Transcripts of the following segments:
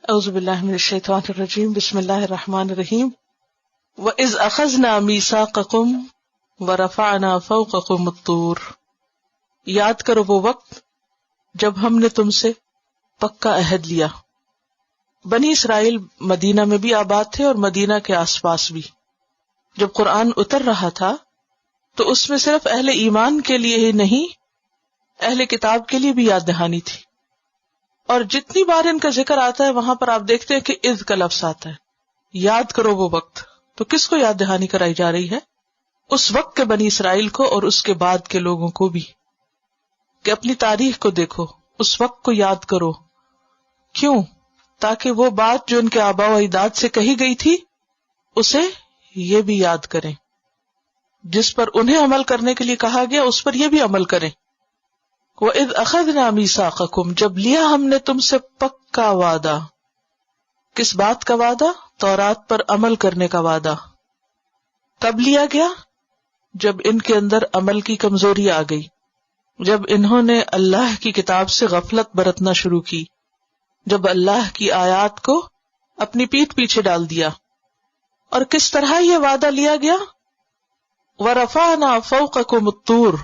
اعوذ باللہ من الشیطان الرجیم بسم اللہ الرحمن الرحیم وَإِذْ أَخَذْنَا مِيثَاقَكُمْ وَرَفَعْنَا فَوْقَكُمُ الطُّورَ، یاد کرو وہ وقت جب ہم نے تم سے پکا عہد لیا۔ بنی اسرائیل مدینہ میں بھی آباد تھے اور مدینہ کے آس پاس بھی۔ جب قرآن اتر رہا تھا تو اس میں صرف اہل ایمان کے لیے ہی نہیں، اہل کتاب کے لیے بھی یاد دہانی تھی، اور جتنی بار ان کا ذکر آتا ہے وہاں پر آپ دیکھتے ہیں کہ اذ کا لفظ آتا ہے، یاد کرو وہ وقت۔ تو کس کو یاد دہانی کرائی جا رہی ہے؟ اس وقت کے بنی اسرائیل کو اور اس کے بعد کے لوگوں کو بھی، کہ اپنی تاریخ کو دیکھو، اس وقت کو یاد کرو۔ کیوں؟ تاکہ وہ بات جو ان کے آباء و اجداد سے کہی گئی تھی اسے یہ بھی یاد کریں، جس پر انہیں عمل کرنے کے لیے کہا گیا اس پر یہ بھی عمل کریں۔ وَإِذْ أَخَذْنَا مِيثَاقَكُمْ، جب لیا ہم نے تم سے پکا وعدہ۔ کس بات کا وعدہ؟ تورات پر عمل کرنے کا وعدہ۔ کب لیا گیا؟ جب ان کے اندر عمل کی کمزوری آ گئی، جب انہوں نے اللہ کی کتاب سے غفلت برتنا شروع کی، جب اللہ کی آیات کو اپنی پیٹھ پیچھے ڈال دیا۔ اور کس طرح یہ وعدہ لیا گیا؟ وَرَفَعْنَا فَوْقَكُمُ الطُّورَ،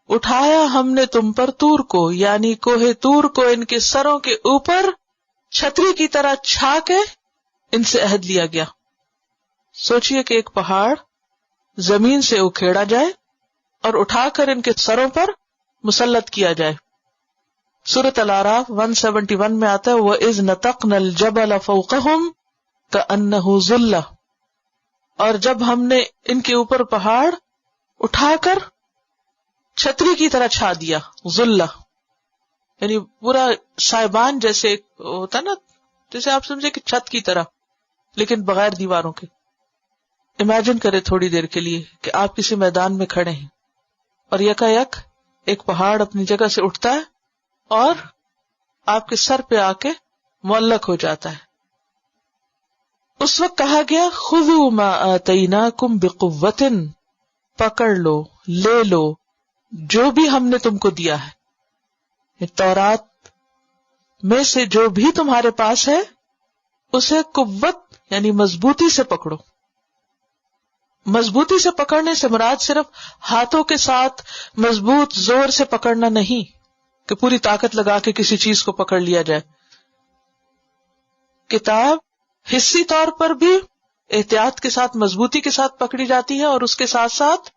اٹھایا ہم نے تم پر طور کو، یعنی کوہ طور کو ان کے سروں کے اوپر چھتری کی طرح چھا کے ان سے عہد لیا گیا۔ سوچئے کہ ایک پہاڑ زمین سے اکھیڑا جائے اور اٹھا کر ان کے سروں پر مسلط کیا جائے۔ سورۃ الاعراف 171 میں آتا ہے وَإِذْ نَتَقْنَا الْجَبَلَ فَوْقَهُمْ كَأَنَّهُ ظُلَّةٌ، اور جب ہم نے ان کے اوپر پہاڑ اٹھا کر چھتری کی طرح چھا دیا، ظلہ یعنی پورا سائبان جیسے ہوتا نا، جیسے آپ سمجھے کہ چھت کی طرح لیکن بغیر دیواروں کے۔ امیجن کرے تھوڑی دیر کے لیے کہ آپ کسی میدان میں کھڑے ہیں اور یکا یک ایک پہاڑ اپنی جگہ سے اٹھتا ہے اور آپ کے سر پہ آ کے معلق ہو جاتا ہے۔ اس وقت کہا گیا خذوا ما آتیناکم بقوۃ، پکڑ لو، لے لو جو بھی ہم نے تم کو دیا ہے، تورات میں سے جو بھی تمہارے پاس ہے اسے قوت یعنی مضبوطی سے پکڑو۔ مضبوطی سے پکڑنے سے مراد صرف ہاتھوں کے ساتھ مضبوط زور سے پکڑنا نہیں کہ پوری طاقت لگا کے کسی چیز کو پکڑ لیا جائے۔ کتاب حصی طور پر بھی احتیاط کے ساتھ مضبوطی کے ساتھ پکڑی جاتی ہے اور اس کے ساتھ ساتھ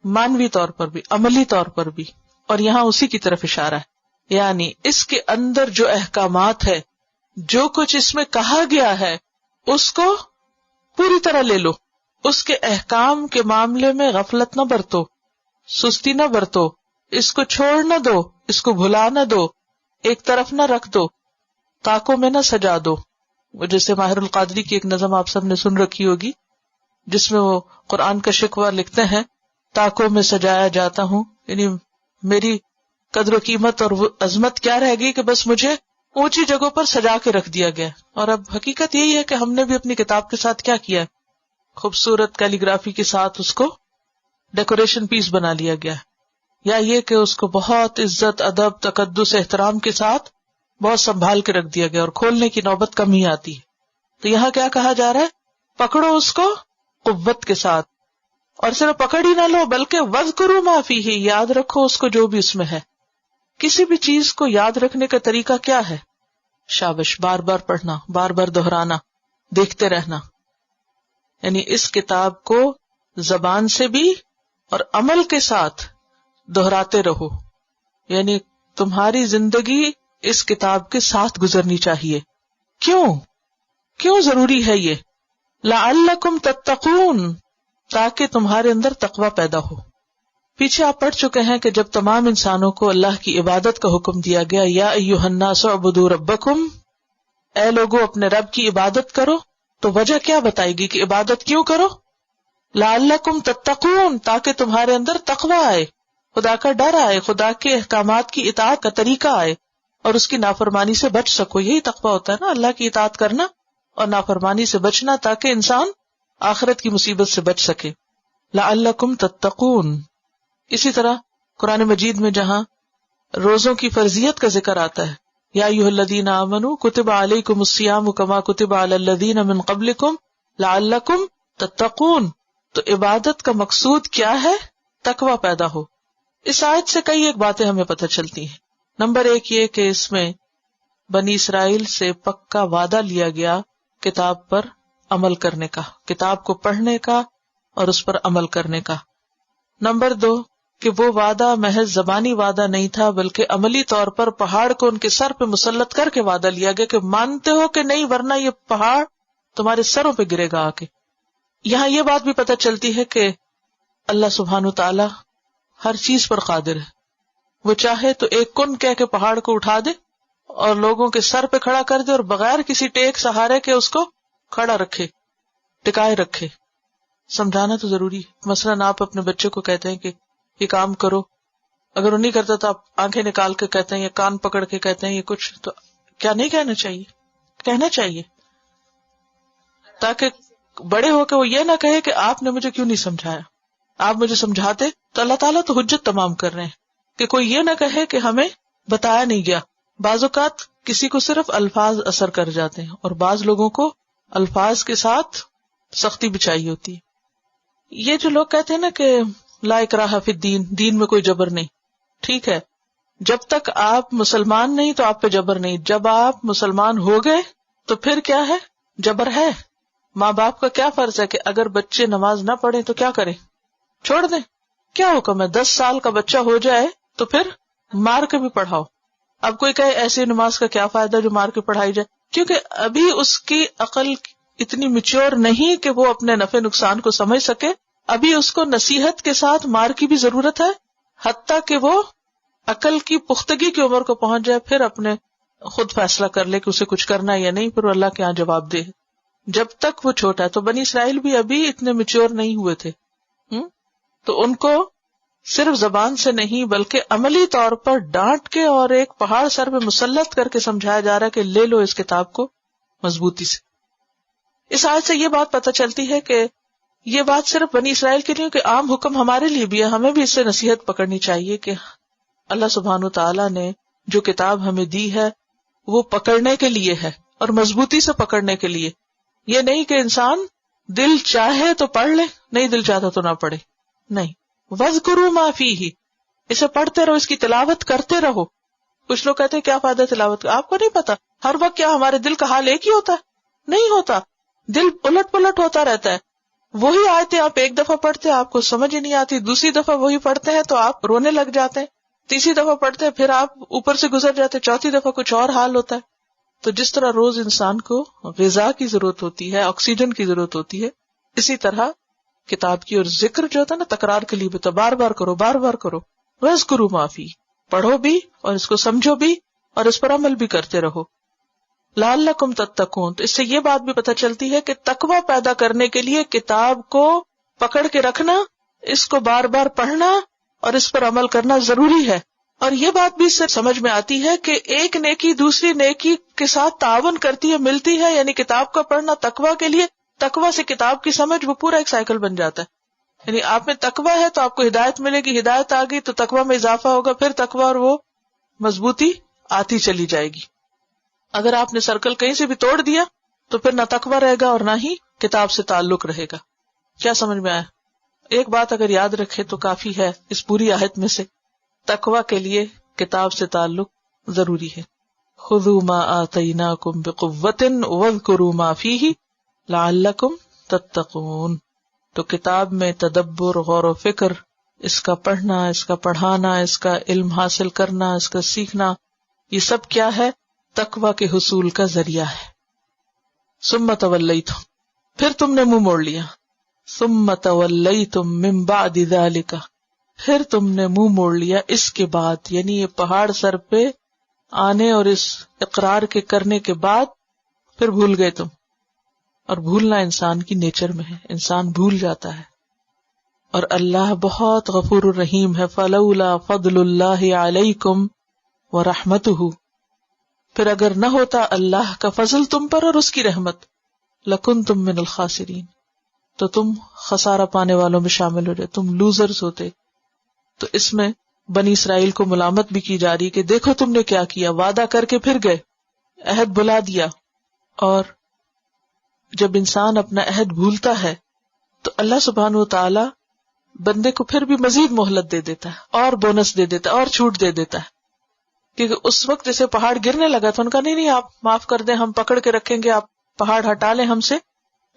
مانوی طور پر بھی، عملی طور پر بھی، اور یہاں اسی کی طرف اشارہ ہے۔ یعنی اس کے اندر جو احکامات ہے، جو کچھ اس میں کہا گیا ہے اس کو پوری طرح لے لو، اس کے احکام کے معاملے میں غفلت نہ برتو، سستی نہ برتو، اس کو چھوڑ نہ دو، اس کو بھلا نہ دو، ایک طرف نہ رکھ دو، طاقوں میں نہ سجا دو۔ وہ جیسے ماہر القادری کی ایک نظم آپ سب نے سن رکھی ہوگی جس میں وہ قرآن کا شکوہ لکھتے ہیں، طاقوں میں سجایا جاتا ہوں، یعنی میری قدر و قیمت اور عظمت کیا رہ گئی کہ بس مجھے اونچی جگہوں پر سجا کے رکھ دیا گیا۔ اور اب حقیقت یہی ہے کہ ہم نے بھی اپنی کتاب کے ساتھ کیا کیا ہے، خوبصورت کیلیگرافی کے ساتھ اس کو ڈیکوریشن پیس بنا لیا گیا، یا یہ کہ اس کو بہت عزت، ادب، تقدس، احترام کے ساتھ بہت سنبھال کے رکھ دیا گیا، اور کھولنے کی نوبت کم ہی آتی ہے۔ تو یہاں کیا کہا جا رہا ہے؟ پکڑو اس کو قوت کے ساتھ، اور صرف پکڑ ہی نہ لو بلکہ وَاذْكُرُوا مَا فِيهِ، یاد رکھو اس کو جو بھی اس میں ہے۔ کسی بھی چیز کو یاد رکھنے کا طریقہ کیا ہے؟ شابش، بار بار پڑھنا، بار بار دہرانا، دیکھتے رہنا۔ یعنی اس کتاب کو زبان سے بھی اور عمل کے ساتھ دہراتے رہو، یعنی تمہاری زندگی اس کتاب کے ساتھ گزرنی چاہیے۔ کیوں ضروری ہے یہ؟ لعلکم تتقون، تاکہ تمہارے اندر تقوی پیدا ہو۔ پیچھے آپ پڑھ چکے ہیں کہ جب تمام انسانوں کو اللہ کی عبادت کا حکم دیا گیا، یا ایھا الناس اعبدوا ربکم، اے لوگو اپنے رب کی عبادت کرو، تو وجہ کیا بتائی گئی کہ عبادت کیوں کرو؟ لعلکم تتقون، تاکہ تمہارے اندر تقوی آئے، خدا کا ڈر آئے، خدا کے احکامات کی اطاعت کا طریقہ آئے اور اس کی نافرمانی سے بچ سکو۔ یہی تقوی ہوتا ہے نا، اللہ کی اطاعت کرنا اور نافرمانی سے بچنا، تاکہ انسان آخرت کی مصیبت سے بچ سکے۔ لعلکم تتقون۔ اسی طرح قرآن مجید میں جہاں روزوں کی فرضیت کا ذکر آتا ہے یا ایھا الذین آمنوا کتب علیکم الصیام کما کتب علی الذین من قبلکم لعلکم تتقون. تو عبادت کا مقصود کیا ہے؟ تقوی پیدا ہو. اس آیت سے کئی ایک باتیں ہمیں پتہ چلتی ہیں. نمبر ایک یہ کہ اس میں بنی اسرائیل سے پکا وعدہ لیا گیا کتاب پر عمل کرنے کا، کتاب کو پڑھنے کا اور اس پر عمل کرنے کا. نمبر دو کہ وہ وعدہ محض زبانی وعدہ نہیں تھا بلکہ عملی طور پر پہاڑ کو ان کے سر پہ مسلط کر کے وعدہ لیا گیا کہ مانتے ہو کہ نہیں ورنہ یہ پہاڑ تمہارے سروں پہ گرے گا آ کے. یہاں یہ بات بھی پتہ چلتی ہے کہ اللہ سبحانہ تعالی ہر چیز پر قادر ہے. وہ چاہے تو ایک کن کہہ کے پہاڑ کو اٹھا دے اور لوگوں کے سر پہ کھڑا کر دے اور بغیر کسی ٹیک سہارے کے اس کو کھڑا رکھے، ٹکائے رکھے. سمجھانا تو ضروری ہے. مثلاً آپ اپنے بچے کو کہتے ہیں کہ یہ کام کرو، اگر وہ نہیں کرتا تو آپ آنکھیں نکال کے کہتے ہیں یا کان پکڑ کے کہتے ہیں یہ کچھ، تو کیا نہیں کہنا چاہیے؟ کہنا چاہیے، تاکہ بڑے ہو کے وہ یہ نہ کہے کہ آپ نے مجھے کیوں نہیں سمجھایا. آپ مجھے سمجھاتے تو اللہ تعالیٰ تو حجت تمام کر رہے ہیں کہ کوئی یہ نہ کہے کہ ہمیں بتایا نہیں گیا. بعض اوقات کسی کو صرف الفاظ اثر کر جاتے ہیں اور بعض لوگوں کو الفاظ کے ساتھ سختی بھی چاہیے ہوتی ہے. یہ جو لوگ کہتے ہیں نا کہ لا اکراہ فی الدین، دین میں کوئی جبر نہیں، ٹھیک ہے، جب تک آپ مسلمان نہیں تو آپ پہ جبر نہیں. جب آپ مسلمان ہو گئے تو پھر کیا ہے؟ جبر ہے. ماں باپ کا کیا فرض ہے کہ اگر بچے نماز نہ پڑھیں تو کیا کریں؟ چھوڑ دیں. کیا حکم ہے؟ 10 سال کا بچہ ہو جائے تو پھر مار کے بھی پڑھاؤ. اب کوئی کہے ایسی نماز کا کیا فائدہ جو مار کے پڑھائی جائے، کیونکہ ابھی اس کی عقل اتنی میچور نہیں کہ وہ اپنے نفع نقصان کو سمجھ سکے. ابھی اس کو نصیحت کے ساتھ مار کی بھی ضرورت ہے، حتیٰ کہ وہ عقل کی پختگی کی عمر کو پہنچ جائے، پھر اپنے خود فیصلہ کر لے کہ اسے کچھ کرنا ہے یا نہیں، پھر اللہ کے ہاں جواب دے. جب تک وہ چھوٹا ہے. تو بنی اسرائیل بھی ابھی اتنے میچور نہیں ہوئے تھے، تو ان کو صرف زبان سے نہیں بلکہ عملی طور پر ڈانٹ کے اور ایک پہاڑ سر پہ مسلط کر کے سمجھایا جا رہا ہے کہ لے لو اس کتاب کو مضبوطی سے. اس آیت سے یہ بات پتہ چلتی ہے کہ یہ بات صرف بنی اسرائیل کے لیے کہ عام حکم ہمارے لیے بھی ہے. ہمیں بھی اس سے نصیحت پکڑنی چاہیے کہ اللہ سبحانہ تعالیٰ نے جو کتاب ہمیں دی ہے وہ پکڑنے کے لیے ہے اور مضبوطی سے پکڑنے کے لیے. یہ نہیں کہ انسان دل چاہے تو پڑھ لے، نہیں دل چاہتا تو نہ پڑھے. نہیں، وَاذْكُرُوا مَا فِيهِ، اسے پڑھتے رہو، اس کی تلاوت کرتے رہو. کچھ لوگ کہتے ہیں کیا فائدہ تلاوت کا؟ آپ کو نہیں پتا ہر وقت کیا ہمارے دل کا حال ایک ہی ہوتا ہے؟ نہیں ہوتا. دل الٹ پلٹ ہوتا رہتا ہے. وہی آیتیں آپ ایک دفعہ پڑھتے ہیں آپ کو سمجھ ہی نہیں آتی، دوسری دفعہ وہی پڑھتے ہیں تو آپ رونے لگ جاتے ہیں، تیسری دفعہ پڑھتے ہیں پھر آپ اوپر سے گزر جاتے ہیں، چوتھی دفعہ کچھ اور حال ہوتا ہے. تو جس طرح روز انسان کو غذا کی ضرورت ہوتی ہے، آکسیجن کی ضرورت ہوتی ہے، اسی طرح کتاب کی اور ذکر جو ہوتا ہے نا تکرار کے لیے بھی، تو بار بار کرو، بار بار کرو. وَاذْكُرُوا مَا فِيهِ، پڑھو بھی اور اس کو سمجھو بھی اور اس پر عمل بھی کرتے رہو. لعلکم تتقون. تو اس سے یہ بات بھی پتہ چلتی ہے کہ تقوی پیدا کرنے کے لیے کتاب کو پکڑ کے رکھنا، اس کو بار بار پڑھنا اور اس پر عمل کرنا ضروری ہے. اور یہ بات بھی اس سے سمجھ میں آتی ہے کہ ایک نیکی دوسری نیکی کے ساتھ تعاون کرتی ہے، ملتی ہے. یعنی کتاب کا پڑھنا تقوی کے لیے، تقوی سے کتاب کی سمجھ، وہ پورا ایک سائیکل بن جاتا ہے. یعنی آپ میں تقوی ہے تو آپ کو ہدایت ملے گی، ہدایت آ گئی تو تقوی میں اضافہ ہوگا، پھر تقوی اور وہ مضبوطی آتی چلی جائے گی. اگر آپ نے سرکل کہیں سے بھی توڑ دیا تو پھر نہ تقوی رہے گا اور نہ ہی کتاب سے تعلق رہے گا. کیا سمجھ میں آیا؟ ایک بات اگر یاد رکھے تو کافی ہے اس پوری آیت میں سے، تقوی کے لیے کتاب سے تعلق ضروری ہے. خذوا ما آتیناکم بقوۃ واذکروا ما فیہ لعلکم تتقون. تو کتاب میں تدبر، غور و فکر، اس کا پڑھنا، اس کا پڑھانا، اس کا علم حاصل کرنا، اس کا سیکھنا، یہ سب کیا ہے؟ تقوی کے حصول کا ذریعہ ہے. ثم تولیتم، پھر تم نے منہ موڑ لیا. ثم تولیتم من بعد ذلک، پھر تم نے منہ موڑ لیا اس کے بعد، یعنی یہ پہاڑ سر پہ آنے اور اس اقرار کے کرنے کے بعد پھر بھول گئے تم. اور بھولنا انسان کی نیچر میں ہے، انسان بھول جاتا ہے. اور اللہ بہت غفور الرحیم ہے. فلولا فضل اللہ علیکم ورحمتہ، پھر اگر نہ ہوتا اللہ کا فضل تم پر اور اس کی رحمت، لکنتم من الخاسرین، تو تم خسارہ پانے والوں میں شامل ہو جائے، تم لوزرز ہوتے. تو اس میں بنی اسرائیل کو ملامت بھی کی جا رہی کہ دیکھو تم نے کیا کیا، وعدہ کر کے پھر گئے، عہد بھلا دیا. اور جب انسان اپنا عہد بھولتا ہے تو اللہ سبحانہ و تعالی بندے کو پھر بھی مزید مہلت دے دیتا ہے، اور بونس دے دیتا ہے، اور چھوٹ دے دیتا ہے. کیونکہ اس وقت جیسے پہاڑ گرنے لگا تھا، ان کا نہیں آپ معاف کر دیں، ہم پکڑ کے رکھیں گے، آپ پہاڑ ہٹا لیں ہم سے.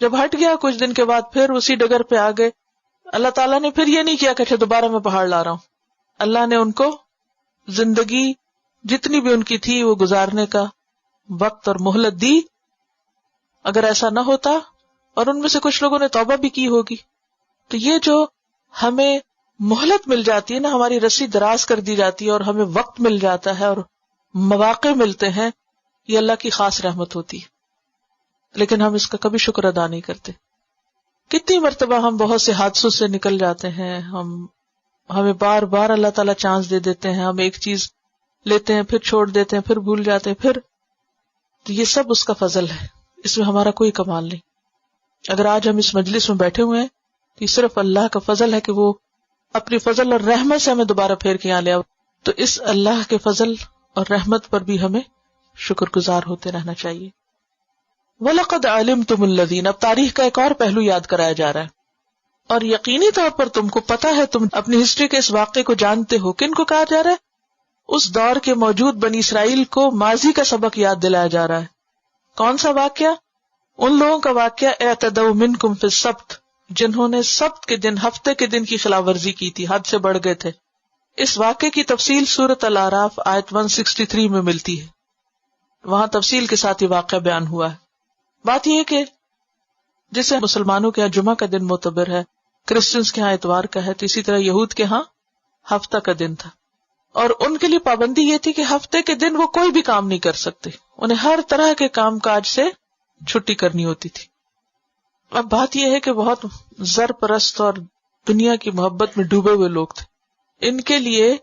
جب ہٹ گیا کچھ دن کے بعد پھر اسی ڈگر پہ آ گئے. اللہ تعالیٰ نے پھر یہ نہیں کیا کہ اچھا دوبارہ میں پہاڑ لا رہا ہوں. اللہ نے ان کو زندگی جتنی بھی ان کی تھی وہ گزارنے کا وقت اور مہلت دی. اگر ایسا نہ ہوتا اور ان میں سے کچھ لوگوں نے توبہ بھی کی ہوگی تو یہ جو ہمیں مہلت مل جاتی ہے نا، ہماری رسی دراز کر دی جاتی ہے اور ہمیں وقت مل جاتا ہے اور مواقع ملتے ہیں، یہ اللہ کی خاص رحمت ہوتی ہے. لیکن ہم اس کا کبھی شکر ادا نہیں کرتے. کتنی مرتبہ ہم بہت سے حادثوں سے نکل جاتے ہیں، ہمیں بار بار اللہ تعالیٰ چانس دے دیتے ہیں، ہم ایک چیز لیتے ہیں پھر چھوڑ دیتے ہیں، پھر بھول جاتے ہیں، پھر تو یہ سب اس کا فضل ہے، اس میں ہمارا کوئی کمال نہیں. اگر آج ہم اس مجلس میں بیٹھے ہوئے ہیں تو یہ صرف اللہ کا فضل ہے کہ وہ اپنی فضل اور رحمت سے ہمیں دوبارہ پھیر کے یہاں لے آؤ. تو اس اللہ کے فضل اور رحمت پر بھی ہمیں شکر گزار ہوتے رہنا چاہیے. وَلَقَدْ عَلِمْتُمُ الَّذِينَ، اب تاریخ کا ایک اور پہلو یاد کرایا جا رہا ہے، اور یقینی طور پر تم کو پتا ہے، تم اپنی ہسٹری کے اس واقعے کو جانتے ہو. کن کو کہا جا رہا ہے؟ اس دور کے موجود بنی اسرائیل کو ماضی کا سبق یاد دلایا جا رہا ہے. کون سا واقعہ؟ ان لوگوں کا واقعہ اعتدوا منکم فی السبت، جنہوں نے سبت کے دن، ہفتے کے دن کی خلاف ورزی کی تھی، حد سے بڑھ گئے تھے. اس واقعے کی تفصیل سورۃ الاعراف آیت 163 میں ملتی ہے، وہاں تفصیل کے ساتھ یہ واقعہ بیان ہوا ہے. بات یہ ہے کہ جیسے مسلمانوں کے ہاں جمعہ کا دن معتبر ہے، کرسچنز کے ہاں اتوار کا ہے، تو اسی طرح یہود کے ہاں ہفتہ کا دن تھا. اور ان کے لیے پابندی یہ تھی کہ ہفتے کے دن وہ کوئی بھی کام نہیں کر سکتے، انہیں ہر طرح کے کام کاج سے چھٹی کرنی ہوتی تھی. اب بات یہ ہے کہ بہت زر پرست اور دنیا کی محبت میں ڈوبے ہوئے لوگ تھے، ان کے لیے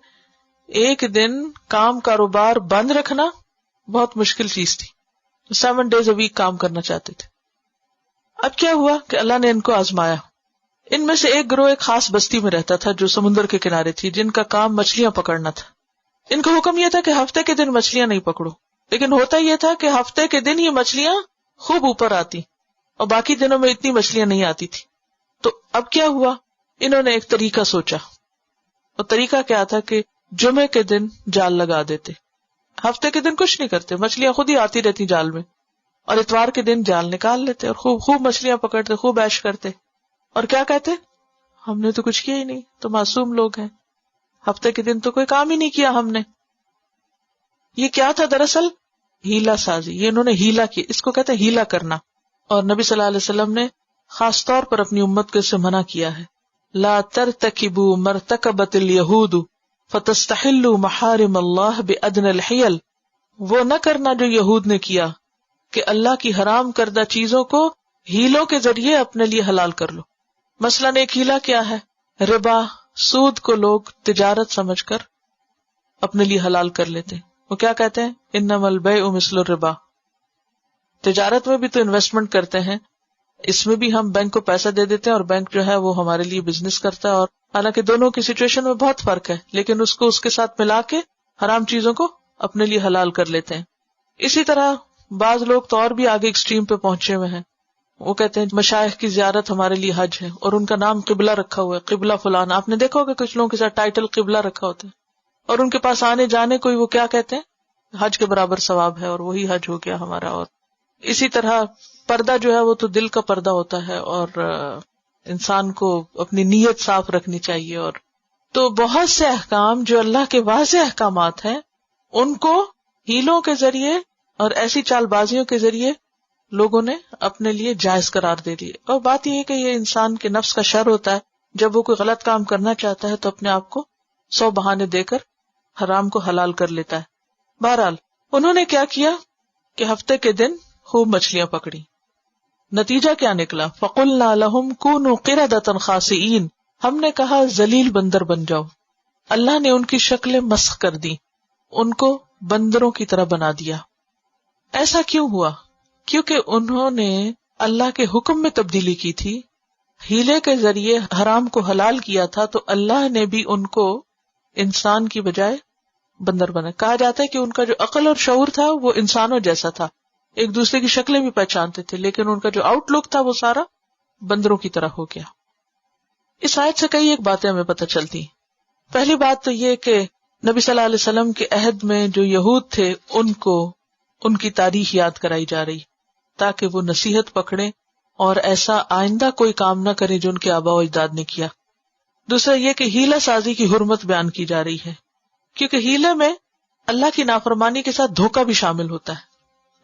ایک دن کام کاروبار بند رکھنا بہت مشکل چیز تھی. 7 days a week کام کرنا چاہتے تھے. اب کیا ہوا کہ اللہ نے ان کو آزمایا. ان میں سے ایک گروہ ایک خاص بستی میں رہتا تھا جو سمندر کے کنارے تھی، جن کا کام مچھلیاں پکڑنا تھا. ان کا حکم یہ تھا کہ ہفتے کے دن مچھلیاں نہیں پکڑو، لیکن ہوتا یہ تھا کہ ہفتے کے دن ہی مچھلیاں خوب اوپر آتی اور باقی دنوں میں اتنی مچھلیاں نہیں آتی تھی. تو اب کیا ہوا، انہوں نے ایک طریقہ سوچا، اور طریقہ کیا تھا کہ جمعے کے دن جال لگا دیتے، ہفتے کے دن کچھ نہیں کرتے، مچھلیاں خود ہی آتی رہتی جال میں، اور اتوار کے دن جال نکال لیتے اور خوب خوب مچھلیاں پکڑتے، خوب عیش کرتے. اور کیا کہتے، ہم نے تو کچھ کیا ہی نہیں، تو معصوم لوگ ہیں، ہفتے کے دن تو کوئی کام ہی نہیں کیا ہم نے. یہ کیا تھا دراصل؟ ہیلا سازی. یہ انہوں نے ہیلا کی، اس کو کہتے ہیں ہیلا کرنا. اور نبی صلی اللہ علیہ وسلم نے خاص طور پر اپنی امت کو اس سے منع کیا ہے. لا ترتکبوا مرتکبت الیہود فتستحلوا محارم اللہ بأدنى الحیل. وہ نہ کرنا جو یہود نے کیا کہ اللہ کی حرام کردہ چیزوں کو ہیلوں کے ذریعے اپنے لیے حلال کر لو. مثلا ایک ہیلا کیا ہے؟ ربا، سود کو لوگ تجارت سمجھ کر اپنے لیے حلال کر لیتے ہیں. وہ کیا کہتے ہیں؟ انما البیع مثل الربا. تجارت میں بھی تو انویسٹمنٹ کرتے ہیں، اس میں بھی ہم بینک کو پیسہ دے دیتے ہیں اور بینک جو ہے وہ ہمارے لیے بزنس کرتا ہے. اور حالانکہ دونوں کی سچویشن میں بہت فرق ہے، لیکن اس کو اس کے ساتھ ملا کے حرام چیزوں کو اپنے لیے حلال کر لیتے ہیں. اسی طرح بعض لوگ تو اور بھی آگے ایکسٹریم پہ پہنچے ہوئے ہیں. وہ کہتے ہیں مشائخ کی زیارت ہمارے لیے حج ہے، اور ان کا نام قبلہ رکھا ہوا ہے، قبلہ فلان. آپ نے دیکھا ہوگا کچھ لوگوں کے ساتھ ٹائٹل قبلہ رکھا ہوتا ہے، اور ان کے پاس آنے جانے کوئی وہ کیا کہتے ہیں حج کے برابر ثواب ہے، اور وہی حج ہو گیا ہمارا. اور اسی طرح پردہ جو ہے وہ تو دل کا پردہ ہوتا ہے، اور انسان کو اپنی نیت صاف رکھنی چاہیے. اور تو بہت سے احکام جو اللہ کے واضح احکامات ہیں ان کو ہیلوں کے ذریعے اور ایسی چال بازیوں کے ذریعے لوگوں نے اپنے لیے جائز قرار دے دیے. اور بات یہ ہے کہ یہ انسان کے نفس کا شر ہوتا ہے، جب وہ کوئی غلط کام کرنا چاہتا ہے تو اپنے آپ کو 100 بہانے دے کر حرام کو حلال کر لیتا ہے. بہرحال انہوں نے کیا کیا کہ ہفتے کے دن خوب مچھلیاں پکڑی. نتیجہ کیا نکلا؟ فَقُلْنَا لَهُمْ كُونُوا قِرَدَةً خَاسِئِينَ. ہم نے کہا ذلیل بندر بن جاؤ. اللہ نے ان کی شکلیں مسخ کر دی، ان کو بندروں کی طرح بنا دیا. ایسا کیوں ہوا؟ کیونکہ انہوں نے اللہ کے حکم میں تبدیلی کی تھی، ہیلے کے ذریعے حرام کو حلال کیا تھا، تو اللہ نے بھی ان کو انسان کی بجائے بندر بنے. کہا جاتا ہے کہ ان کا جو عقل اور شعور تھا وہ انسانوں جیسا تھا، ایک دوسرے کی شکلیں بھی پہچانتے تھے، لیکن ان کا جو آؤٹ لک تھا وہ سارا بندروں کی طرح ہو گیا. اس آیت سے کئی ایک باتیں ہمیں پتہ چلتی. پہلی بات تو یہ کہ نبی صلی اللہ علیہ وسلم کے عہد میں جو یہود تھے ان کو ان کی تاریخ یاد کرائی جا رہی تاکہ وہ نصیحت پکڑیں اور ایسا آئندہ کوئی کام نہ کریں جو ان کے آباء و اجداد نے کیا. دوسرا یہ کہ ہیلہ سازی کی حرمت بیان کی جا رہی ہے، کیونکہ ہیلے میں اللہ کی نافرمانی کے ساتھ دھوکہ بھی شامل ہوتا ہے.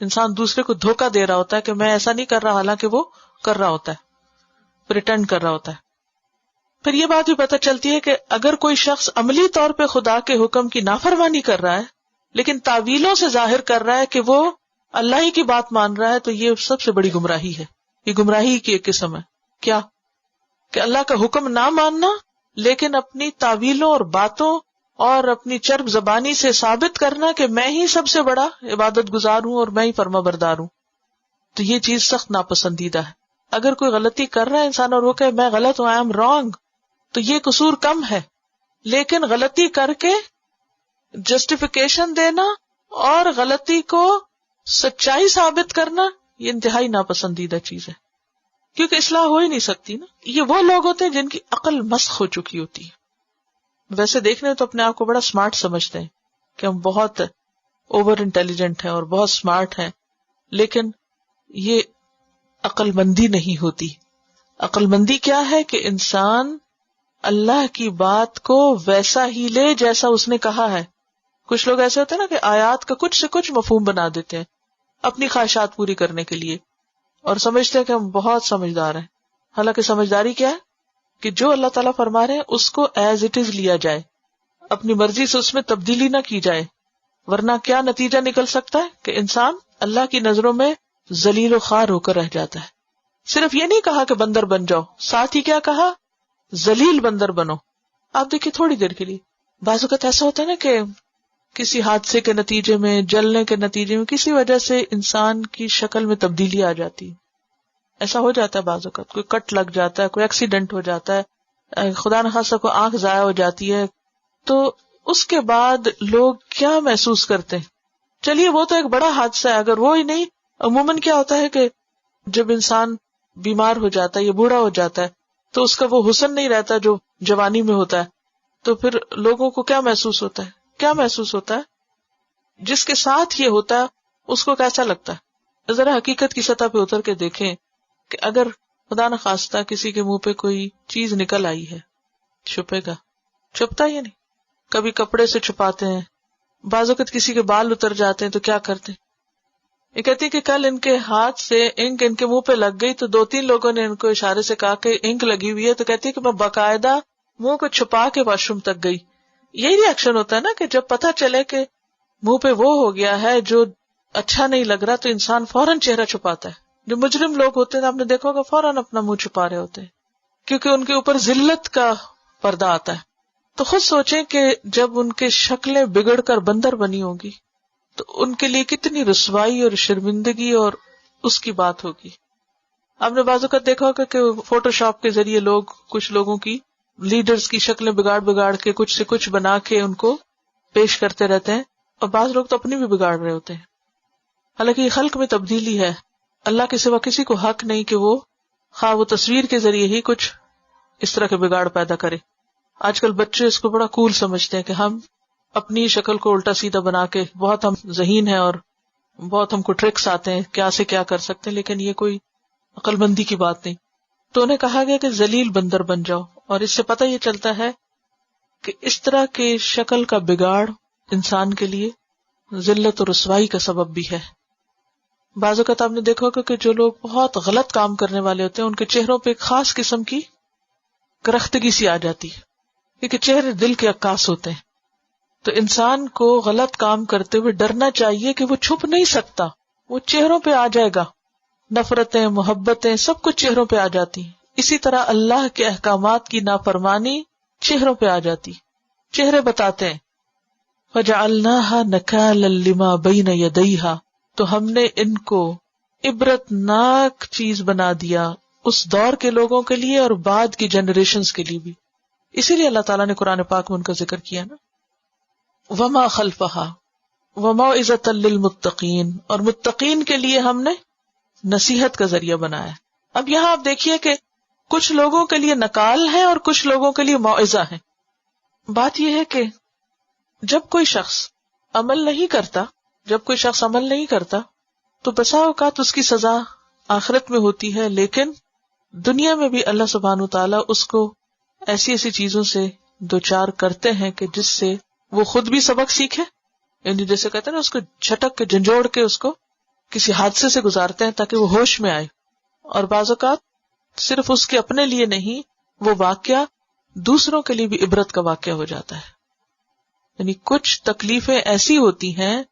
انسان دوسرے کو دھوکہ دے رہا ہوتا ہے کہ میں ایسا نہیں کر رہا، حالانکہ وہ کر رہا ہوتا ہے، پریٹینڈ کر رہا ہوتا ہے. پھر یہ بات بھی پتہ چلتی ہے کہ اگر کوئی شخص عملی طور پہ خدا کے حکم کی نافرمانی کر رہا ہے لیکن تعویلوں سے ظاہر کر رہا ہے کہ وہ اللہ ہی کی بات مان رہا ہے تو یہ سب سے بڑی گمراہی ہے. یہ گمراہی کی ایک قسم ہے. کیا کہ اللہ کا حکم نہ ماننا لیکن اپنی تعویلوں اور باتوں اور اپنی چرب زبانی سے ثابت کرنا کہ میں ہی سب سے بڑا عبادت گزار ہوں اور میں ہی فرما بردار ہوں. تو یہ چیز سخت ناپسندیدہ ہے. اگر کوئی غلطی کر رہا ہے انسان اور وہ کہ میں غلط ہوں، آئی ایم رانگ، تو یہ قصور کم ہے. لیکن غلطی کر کے جسٹیفیکیشن دینا اور غلطی کو سچائی ثابت کرنا یہ انتہائی ناپسندیدہ چیز ہے، کیونکہ اصلاح ہو ہی نہیں سکتی نا. یہ وہ لوگ ہوتے ہیں جن کی عقل مسخ ہو چکی ہوتی ہے. ویسے دیکھنے تو اپنے آپ کو بڑا سمارٹ سمجھتے ہیں کہ ہم بہت اوور انٹیلیجنٹ ہیں اور بہت سمارٹ ہیں، لیکن یہ عقل مندی نہیں ہوتی. عقل مندی کیا ہے کہ انسان اللہ کی بات کو ویسا ہی لے جیسا اس نے کہا ہے. کچھ لوگ ایسے ہوتے ہیں نا کہ آیات کا کچھ سے کچھ مفہوم بنا دیتے ہیں اپنی خواہشات پوری کرنے کے لیے اور سمجھتے ہیں کہ ہم بہت سمجھدار ہیں. حالانکہ سمجھداری کیا ہے کہ جو اللہ تعالیٰ فرما رہے ہیں اس کو ایز اٹ از لیا جائے، اپنی مرضی سے اس میں تبدیلی نہ کی جائے، ورنہ کیا نتیجہ نکل سکتا ہے کہ انسان اللہ کی نظروں میں ذلیل و خوار ہو کر رہ جاتا ہے. صرف یہ نہیں کہا کہ بندر بن جاؤ، ساتھ ہی کیا کہا؟ ذلیل بندر بنو. آپ دیکھیے تھوڑی دیر کے لیے بعض اوقات ایسا ہوتا ہے نا کہ کسی حادثے کے نتیجے میں، جلنے کے نتیجے میں، کسی وجہ سے انسان کی شکل میں تبدیلی آ جاتی ہے. ایسا ہو جاتا ہے بعض اوقات، کوئی کٹ لگ جاتا ہے، کوئی ایکسیڈنٹ ہو جاتا ہے، خدا نخواستہ کوئی آنکھ ضائع ہو جاتی ہے، تو اس کے بعد لوگ کیا محسوس کرتے ہیں؟ چلیے وہ تو ایک بڑا حادثہ ہے، اگر وہ ہی نہیں، عموماً کیا ہوتا ہے کہ جب انسان بیمار ہو جاتا ہے یا بوڑھا ہو جاتا ہے تو اس کا وہ حسن نہیں رہتا جو جوانی میں ہوتا ہے. تو پھر لوگوں کو کیا محسوس ہوتا ہے؟ کیا محسوس ہوتا ہے؟ جس کے ساتھ یہ ہوتا ہے اس کو کیسا لگتا ہے؟ ذرا حقیقت کی سطح پہ اتر کے دیکھیں کہ اگر خدا نخواستہ کسی کے منہ پہ کوئی چیز نکل آئی ہے، چھپے گا؟ چھپتا ہی نہیں. کبھی کپڑے سے چھپاتے ہیں، بعض اوقات کسی کے بال اتر جاتے ہیں تو کیا کرتے ہیں؟ یہ کہتی ہے کہ کل ان کے ہاتھ سے انک ان کے منہ پہ لگ گئی تو 2-3 لوگوں نے ان کو اشارے سے کہا کہ انک لگی ہوئی ہے، تو کہتی ہے کہ میں باقاعدہ منہ کو چھپا کے واش روم تک گئی. یہی ری ایکشن ہوتا ہے نا کہ جب پتہ چلے کہ منہ پہ وہ ہو گیا ہے جو اچھا نہیں لگ رہا تو انسان فوراً چہرہ چھپاتا ہے. جو مجرم لوگ ہوتے ہیں آپ نے دیکھا ہوگا فوراً اپنا منہ چھپا رہے ہوتے ہیں کیونکہ ان کے اوپر ذلت کا پردہ آتا ہے. تو خود سوچیں کہ جب ان کے شکلیں بگڑ کر بندر بنی ہوگی تو ان کے لیے کتنی رسوائی اور شرمندگی اور اس کی بات ہوگی. آپ نے بعض اوقات دیکھا ہوگا کہ فوٹو شاپ کے ذریعے لوگ کچھ لوگوں کی، لیڈرز کی شکلیں بگاڑ کے کچھ سے کچھ بنا کے ان کو پیش کرتے رہتے ہیں، اور بعض لوگ تو اپنی بھی بگاڑ رہے ہوتے ہیں. حالانکہ یہ خلق میں تبدیلی ہے. اللہ کے سوا کسی کو حق نہیں کہ وہ خواہ وہ تصویر کے ذریعے ہی کچھ اس طرح کے بگاڑ پیدا کرے. آج کل بچے اس کو بڑا کول سمجھتے ہیں کہ ہم اپنی شکل کو الٹا سیدھا بنا کے بہت ہم ذہین ہیں اور بہت ہم کو ٹرکس آتے ہیں، کیا سے کیا کر سکتے ہیں، لیکن یہ کوئی عقل مندی کی بات نہیں. تو انہیں کہا گیا کہ ذلیل بندر بن جاؤ، اور اس سے پتہ یہ چلتا ہے کہ اس طرح کے شکل کا بگاڑ انسان کے لیے ذلت اور رسوائی کا سبب بھی ہے. بعض اوقات آپ نے دیکھا ہوگا کہ جو لوگ بہت غلط کام کرنے والے ہوتے ہیں ان کے چہروں پہ ایک خاص قسم کی کرختگی سی آ جاتی ہے، کیونکہ چہرے دل کے عکاس ہوتے ہیں. تو انسان کو غلط کام کرتے ہوئے ڈرنا چاہیے کہ وہ چھپ نہیں سکتا، وہ چہروں پہ آ جائے گا. نفرتیں، محبتیں سب کچھ چہروں پہ آ جاتی. اسی طرح اللہ کے احکامات کی نافرمانی چہروں پہ آ جاتی. چہرے بتاتے ہیں فَجَعَلْنَاهَا نَكَالًا لِمَا بَيْنَ يَدَيْهَا، تو ہم نے ان کو عبرت ناک چیز بنا دیا اس دور کے لوگوں کے لیے اور بعد کی جنریشنز کے لیے بھی. اسی لیے اللہ تعالیٰ نے قرآن پاک میں ان کا ذکر کیا نا. وما خلفہا وموعظۃ للمتقین، اور متقین کے لیے ہم نے نصیحت کا ذریعہ بنایا. اب یہاں آپ دیکھیے کہ کچھ لوگوں کے لیے نکال ہے اور کچھ لوگوں کے لیے موعظہ ہے. بات یہ ہے کہ جب کوئی شخص عمل نہیں کرتا تو بسا اوقات اس کی سزا آخرت میں ہوتی ہے، لیکن دنیا میں بھی اللہ سبحانہ وتعالیٰ اس کو ایسی ایسی چیزوں سے دوچار کرتے ہیں کہ جس سے وہ خود بھی سبق سیکھے. یعنی جیسے کہتے ہیں نا، اس کو جھٹک کے جھنجھوڑ کے اس کو کسی حادثے سے گزارتے ہیں تاکہ وہ ہوش میں آئے. اور بعض اوقات صرف اس کے اپنے لیے نہیں، وہ واقعہ دوسروں کے لیے بھی عبرت کا واقعہ ہو جاتا ہے. یعنی کچھ تکلیفیں ایسی ہوتی ہیں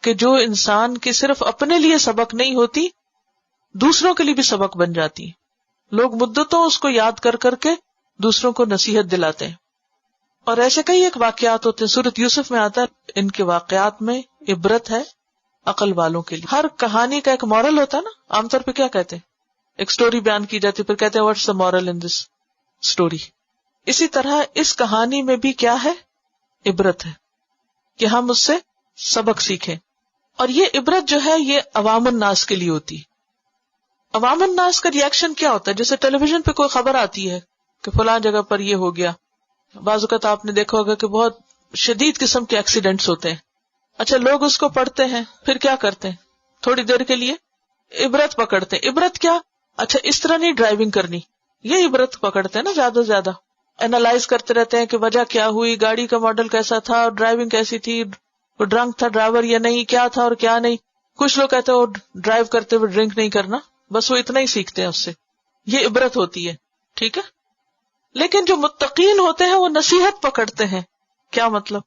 کہ جو انسان کے صرف اپنے لیے سبق نہیں ہوتی، دوسروں کے لیے بھی سبق بن جاتی. لوگ مدتوں اس کو یاد کر کر کے دوسروں کو نصیحت دلاتے ہیں. اور ایسے کئی ایک واقعات ہوتے ہیں، سورۃ یوسف میں آتا ہے، ان کے واقعات میں عبرت ہے عقل والوں کے لیے. ہر کہانی کا ایک مورل ہوتا ہے نا. عام طور پہ کیا کہتے ہیں، ایک سٹوری بیان کی جاتی، پھر کہتے ہیں what's the moral in this story. اسی طرح اس کہانی میں بھی کیا ہے، عبرت ہے کہ ہم اس سے سبق سیکھیں. اور یہ عبرت جو ہے یہ عوام الناس کے لیے ہوتی. عوام الناس کا ری ایکشن کیا ہوتا ہے؟ جیسے ٹیلی ویژن پہ کوئی خبر آتی ہے کہ فلاں جگہ پر یہ ہو گیا. بعض اوقات آپ نے دیکھا ہوگا کہ بہت شدید قسم کے ایکسیڈنٹس ہوتے ہیں. اچھا، لوگ اس کو پڑھتے ہیں، پھر کیا کرتے ہیں، تھوڑی دیر کے لیے عبرت پکڑتے ہیں. عبرت کیا؟ اچھا اس طرح نہیں ڈرائیونگ کرنی، یہ عبرت پکڑتے ہیں نا. زیادہ سے زیادہ اینالائز کرتے رہتے ہیں کہ وجہ کیا ہوئی، گاڑی کا ماڈل کیسا تھا، اور ڈرائیونگ کیسی تھی، وہ ڈرنک تھا ڈرائیور یا نہیں، کیا تھا اور کیا نہیں. کچھ لوگ کہتے ہیں وہ ڈرائیو کرتے ہوئے ڈرنک نہیں کرنا، بس وہ اتنا ہی سیکھتے ہیں اس سے. یہ عبرت ہوتی ہے، ٹھیک ہے. لیکن جو متقین ہوتے ہیں وہ نصیحت پکڑتے ہیں. کیا مطلب؟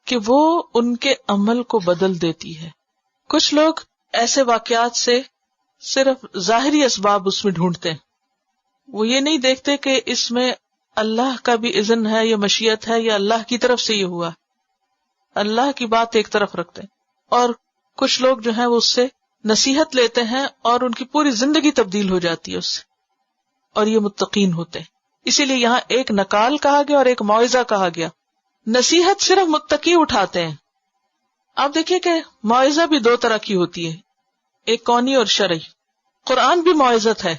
کہ وہ ان کے عمل کو بدل دیتی ہے. کچھ لوگ ایسے واقعات سے صرف ظاہری اسباب اس میں ڈھونڈتے ہیں، وہ یہ نہیں دیکھتے کہ اس میں اللہ کا بھی اذن ہے یا مشیت ہے یا اللہ کی طرف سے یہ ہوا. اللہ کی بات ایک طرف رکھتے ہیں. اور کچھ لوگ جو ہیں وہ اس سے نصیحت لیتے ہیں اور ان کی پوری زندگی تبدیل ہو جاتی ہے اس سے، اور یہ متقین ہوتے ہیں. اسی لیے یہاں ایک نکال کہا گیا اور ایک موعظہ کہا گیا. نصیحت صرف متقی اٹھاتے ہیں. آپ دیکھیے کہ موعظہ بھی دو طرح کی ہوتی ہے، ایک کونی اور شرعی. قرآن بھی موعظت ہے.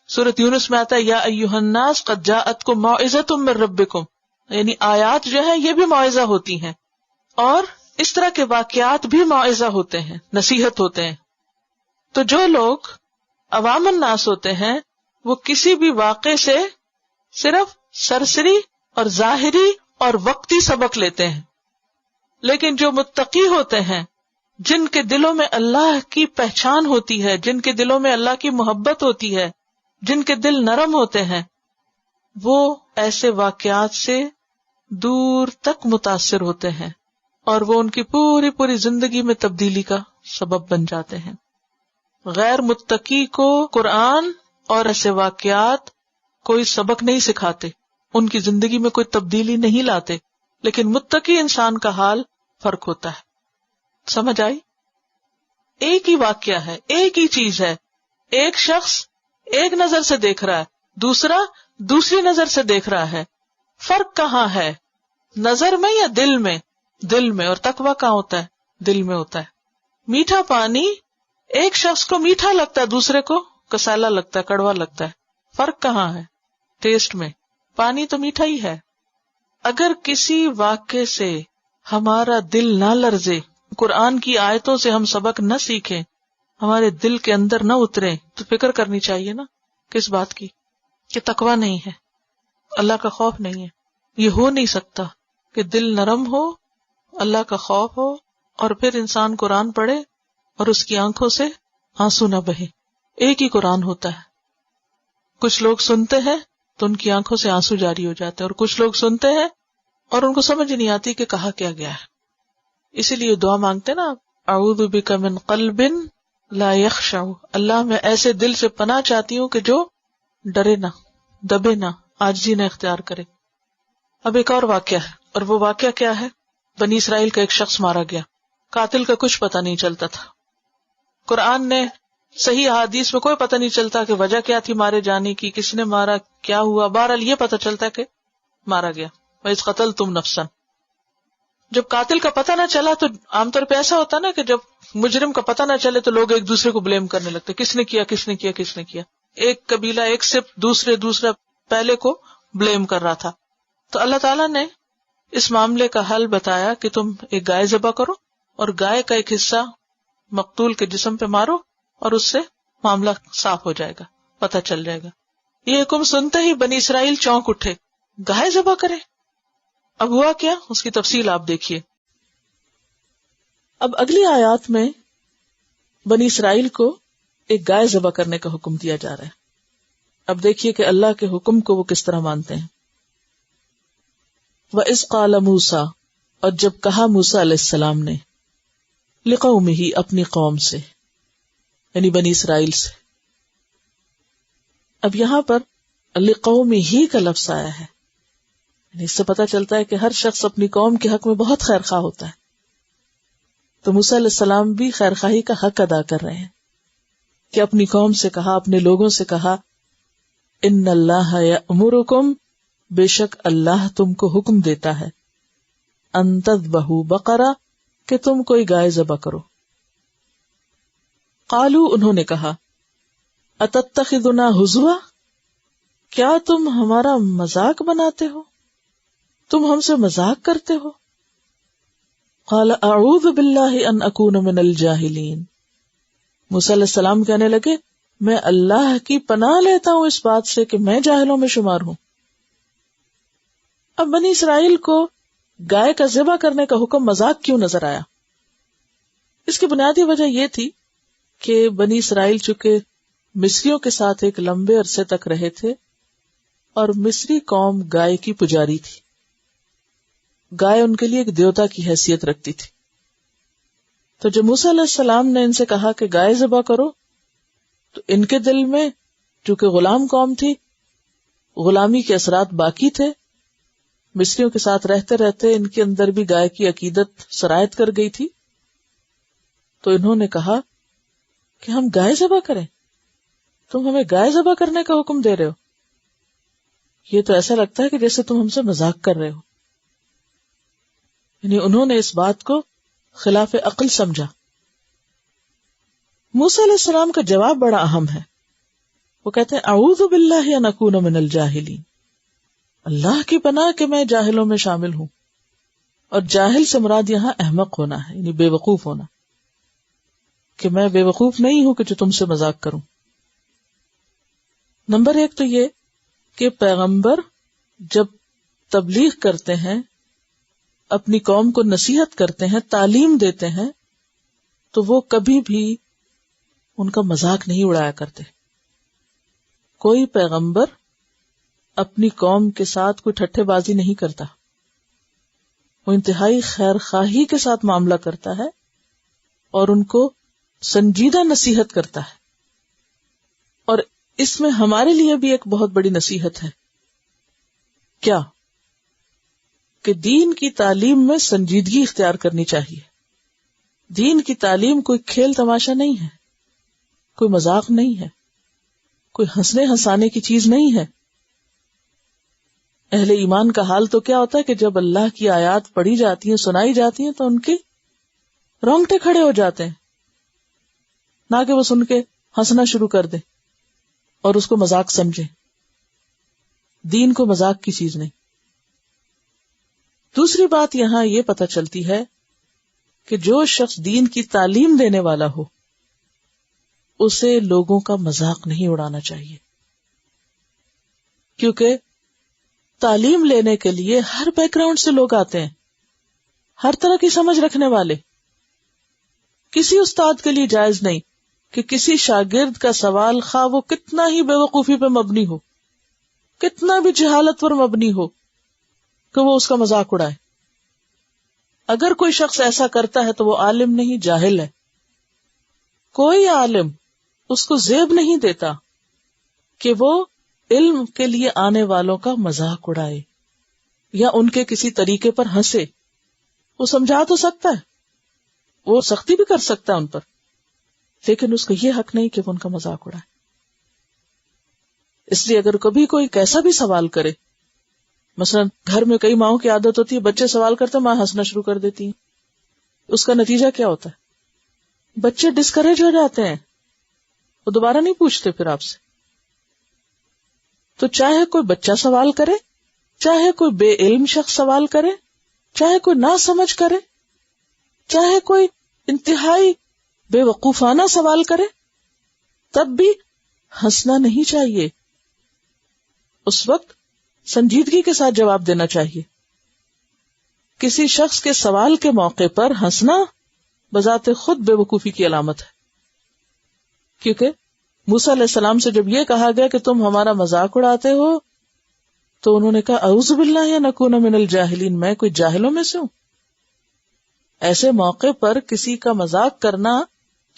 سورۃ یونس میں آتا ہے یا ایھا الناس قد جاءتکم موعظۃ من ربکم، یعنی آیات جو ہیں یہ بھی موعظہ ہوتی ہیں. اور اس طرح کے واقعات بھی موعظہ ہوتے ہیں، نصیحت ہوتے ہیں. تو جو لوگ عوام الناس ہوتے ہیں وہ کسی بھی واقعے سے صرف سرسری اور ظاہری اور وقتی سبق لیتے ہیں. لیکن جو متقی ہوتے ہیں، جن کے دلوں میں اللہ کی پہچان ہوتی ہے، جن کے دلوں میں اللہ کی محبت ہوتی ہے، جن کے دل نرم ہوتے ہیں، وہ ایسے واقعات سے دور تک متاثر ہوتے ہیں اور وہ ان کی پوری زندگی میں تبدیلی کا سبب بن جاتے ہیں. غیر متقی کو قرآن اور ایسے واقعات کوئی سبق نہیں سکھاتے، ان کی زندگی میں کوئی تبدیلی نہیں لاتے. لیکن متقی انسان کا حال فرق ہوتا ہے. سمجھ آئی؟ ایک ہی واقعہ ہے، ایک ہی چیز ہے. ایک شخص ایک نظر سے دیکھ رہا ہے، دوسرا دوسری نظر سے دیکھ رہا ہے. فرق کہاں ہے؟ نظر میں یا دل میں؟ دل میں. اور تقویٰ کہاں ہوتا ہے؟ دل میں ہوتا ہے. میٹھا پانی ایک شخص کو میٹھا لگتا ہے، دوسرے کو کسالا لگتا ہے، کڑوا لگتا ہے. فرق کہاں ہے؟ ٹیسٹ میں. پانی تو میٹھا ہی ہے. اگر کسی واقعے سے ہمارا دل نہ لرزے، قرآن کی آیتوں سے ہم سبق نہ سیکھیں، ہمارے دل کے اندر نہ اترے، تو فکر کرنی چاہیے نا کس بات کی؟ کہ تقویٰ نہیں ہے، اللہ کا خوف نہیں ہے. یہ ہو نہیں سکتا کہ دل نرم ہو، اللہ کا خوف ہو، اور پھر انسان قرآن پڑھے اور اس کی آنکھوں سے آنسو نہ بہے. ایک ہی قرآن ہوتا ہے. کچھ لوگ سنتے ہیں تو ان کی آنکھوں سے آنسو جاری ہو جاتے ہیں، اور کچھ لوگ سنتے ہیں اور ان کو سمجھ نہیں آتی کہ کہا کیا گیا ہے. اسی لیے دعا مانگتے نا آپ، اعوذ بک من قلب لا یخشع. اللہ میں ایسے دل سے پناہ چاہتی ہوں کہ جو ڈرے نہ، دبے نہ، عاجزی نہ اختیار کرے. اب ایک اور واقعہ ہے، اور وہ واقعہ کیا ہے؟ بنی اسرائیل کا ایک شخص مارا گیا، قاتل کا کچھ پتہ نہیں چلتا تھا. قرآن نے صحیح احادیث میں کوئی پتہ نہیں چلتا کہ وجہ کیا تھی مارے جانے کی، کس نے مارا، کیا ہوا. بہرحال یہ پتہ چلتا ہے کہ مارا گیا. وَإِذْ قَتَلْتُمْ نَفْسًا. جب قاتل کا پتہ نہ چلا تو عام طور پہ ایسا ہوتا نا کہ جب مجرم کا پتہ نہ چلے تو لوگ ایک دوسرے کو بلیم کرنے لگتے, کس نے کیا کس نے کیا کس نے کیا. ایک قبیلہ ایک صرف دوسرا پہلے کو بلیم کر رہا تھا. تو اللہ تعالیٰ نے اس معاملے کا حل بتایا کہ تم ایک گائے ذبح کرو اور گائے کا ایک حصہ مقتول کے جسم پہ مارو اور اس سے معاملہ صاف ہو جائے گا, پتہ چل جائے گا. یہ حکم سنتے ہی بنی اسرائیل چونک اٹھے, گائے ذبح کرے. اب ہوا کیا, اس کی تفصیل آپ دیکھیے. اب اگلی آیات میں بنی اسرائیل کو ایک گائے ذبح کرنے کا حکم دیا جا رہا ہے. اب دیکھیے کہ اللہ کے حکم کو وہ کس طرح مانتے ہیں. وَإِذْ قَالَ مُوسَىٰ, اور جب کہا موسیٰ علیہ السلام نے, لِقَوْمِهِ, اپنی قوم سے, یعنی بنی اسرائیل سے. اب یہاں پر لِقَوْمِهِ کا لفظ آیا ہے, یعنی اس سے پتہ چلتا ہے کہ ہر شخص اپنی قوم کے حق میں بہت خیر خواہ ہوتا ہے. تو موسیٰ علیہ السلام بھی خیر خواہی کا حق ادا کر رہے ہیں کہ اپنی قوم سے کہا, اپنے لوگوں سے کہا, ان اللہ یأمرکم, بے شک اللہ تم کو حکم دیتا ہے, ان تذبحوا بقرہ, کہ تم کوئی گائے ذبح کرو. قالوا, انہوں نے کہا, اتتخذنا ہزوا, کیا تم ہمارا مذاق بناتے ہو, تم ہم سے مذاق کرتے ہو. قال اعوذ باللہ ان اکون من الجاہلین, موسیٰ علیہ السلام کہنے لگے, میں اللہ کی پناہ لیتا ہوں اس بات سے کہ میں جاہلوں میں شمار ہوں. اب بنی اسرائیل کو گائے کا ذبح کرنے کا حکم مذاق کیوں نظر آیا؟ اس کی بنیادی وجہ یہ تھی کہ بنی اسرائیل چونکہ مصریوں کے ساتھ ایک لمبے عرصے تک رہے تھے اور مصری قوم گائے کی پجاری تھی. گائے ان کے لیے ایک دیوتا کی حیثیت رکھتی تھی. تو جب موسیٰ علیہ السلام نے ان سے کہا کہ گائے ذبح کرو, تو ان کے دل میں چونکہ غلام قوم تھی, غلامی کے اثرات باقی تھے, مصریوں کے ساتھ رہتے رہتے ان کے اندر بھی گائے کی عقیدت سرایت کر گئی تھی. تو انہوں نے کہا کہ ہم گائے ذبح کریں, تم ہمیں گائے ذبح کرنے کا حکم دے رہے ہو, یہ تو ایسا لگتا ہے کہ جیسے تم ہم سے مذاق کر رہے ہو. یعنی انہوں نے اس بات کو خلاف عقل سمجھا. موسیٰ علیہ السلام کا جواب بڑا اہم ہے. وہ کہتے ہیں اعوذ باللہ ان اکون من الجاہلین, اللہ کی پناہ کہ میں جاہلوں میں شامل ہوں. اور جاہل سے مراد یہاں احمق ہونا ہے, یعنی بے وقوف ہونا, کہ میں بے وقوف نہیں ہوں کہ جو تم سے مذاق کروں. نمبر 1 تو یہ کہ پیغمبر جب تبلیغ کرتے ہیں, اپنی قوم کو نصیحت کرتے ہیں, تعلیم دیتے ہیں, تو وہ کبھی بھی ان کا مذاق نہیں اڑایا کرتے. کوئی پیغمبر اپنی قوم کے ساتھ کوئی ٹھٹھے بازی نہیں کرتا, وہ انتہائی خیر خواہی کے ساتھ معاملہ کرتا ہے اور ان کو سنجیدہ نصیحت کرتا ہے. اور اس میں ہمارے لیے بھی ایک بہت بڑی نصیحت ہے. کیا؟ کہ دین کی تعلیم میں سنجیدگی اختیار کرنی چاہیے. دین کی تعلیم کوئی کھیل تماشا نہیں ہے, کوئی مذاق نہیں ہے, کوئی ہنسنے ہنسانے کی چیز نہیں ہے. اہل ایمان کا حال تو کیا ہوتا ہے کہ جب اللہ کی آیات پڑھی جاتی ہیں, سنائی جاتی ہیں, تو ان کے رونگٹے کھڑے ہو جاتے ہیں, نہ کہ وہ سن کے ہنسنا شروع کر دیں اور اس کو مذاق سمجھیں. دین کو مذاق کی چیز نہیں. دوسری بات یہاں یہ پتہ چلتی ہے کہ جو شخص دین کی تعلیم دینے والا ہو, اسے لوگوں کا مذاق نہیں اڑانا چاہیے, کیونکہ تعلیم لینے کے لیے ہر بیک گراؤنڈ سے لوگ آتے ہیں, ہر طرح کی سمجھ رکھنے والے. کسی استاد کے لیے جائز نہیں کہ کسی شاگرد کا سوال خواہ وہ کتنا ہی بے وقوفی پہ مبنی ہو, کتنا بھی جہالت پر مبنی ہو, کہ وہ اس کا مذاق اڑائے. اگر کوئی شخص ایسا کرتا ہے تو وہ عالم نہیں, جاہل ہے. کوئی عالم اس کو زیب نہیں دیتا کہ وہ علم کے لیے آنے والوں کا مذاق اڑائے یا ان کے کسی طریقے پر ہنسے. وہ سمجھا تو سکتا ہے, وہ سختی بھی کر سکتا ہے ان پر, لیکن اس کو یہ حق نہیں کہ وہ ان کا مذاق اڑائے. اس لیے اگر کبھی کوئی کیسا بھی سوال کرے مثلا گھر میں کئی ماؤں کی عادت ہوتی ہے، بچے سوال کرتے ماں ہنسنا شروع کر دیتی ہیں. اس کا نتیجہ کیا ہوتا ہے؟ بچے ڈسکریج ہو جاتے ہیں، وہ دوبارہ نہیں پوچھتے پھر آپ سے. تو چاہے کوئی بچہ سوال کرے، چاہے کوئی بے علم شخص سوال کرے، چاہے کوئی نہ سمجھ کرے، چاہے کوئی انتہائی بے وقوفانہ سوال کرے، تب بھی ہنسنا نہیں چاہیے. اس وقت سنجیدگی کے ساتھ جواب دینا چاہیے. کسی شخص کے سوال کے موقع پر ہنسنا بذات خود بے وقوفی کی علامت ہے. کیونکہ موسیٰ علیہ السلام سے جب یہ کہا گیا کہ تم ہمارا مذاق اڑاتے ہو تو انہوں نے کہا اعوذ باللہ ان اکون من الجاہلین، میں کوئی جاہلوں میں سے ہوں. ایسے موقع پر کسی کا مذاق کرنا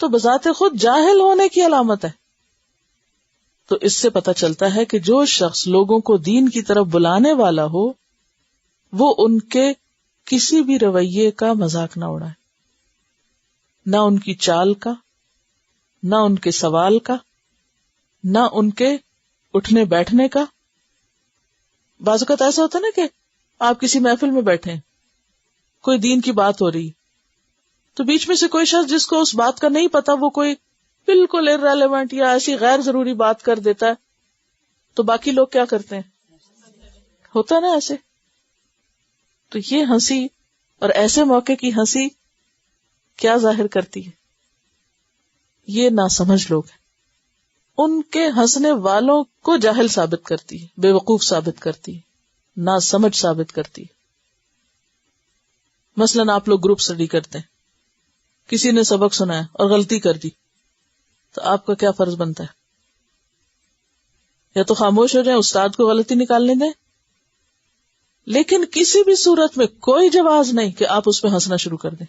تو بذات خود جاہل ہونے کی علامت ہے. تو اس سے پتہ چلتا ہے کہ جو شخص لوگوں کو دین کی طرف بلانے والا ہو وہ ان کے کسی بھی رویے کا مذاق نہ اڑائے، نہ ان کی چال کا، نہ ان کے سوال کا، نہ ان کے اٹھنے بیٹھنے کا. بعض اوقات ایسا ہوتا ہے نا کہ آپ کسی محفل میں بیٹھے ہیں، کوئی دین کی بات ہو رہی، تو بیچ میں سے کوئی شخص جس کو اس بات کا نہیں پتا وہ کوئی بالکل irrelevant یا ایسی غیر ضروری بات کر دیتا ہے، تو باقی لوگ کیا کرتے ہیں؟ ہوتا نا ایسے. تو یہ ہنسی اور ایسے موقع کی ہنسی کیا ظاہر کرتی ہے؟ یہ ناسمجھ لوگ ہیں، ان کے ہنسنے والوں کو جاہل ثابت کرتی ہے، بے وقوف ثابت کرتی ہے، ناسمجھ ثابت کرتی ہے. مثلاً آپ لوگ گروپ اسٹڈی کرتے ہیں، کسی نے سبق سنایا اور غلطی کر دی تو آپ کا کیا فرض بنتا ہے؟ یا تو خاموش ہو جائیں، استاد کو غلطی نکالنے دیں، لیکن کسی بھی صورت میں کوئی جواز نہیں کہ آپ اس پہ ہنسنا شروع کر دیں.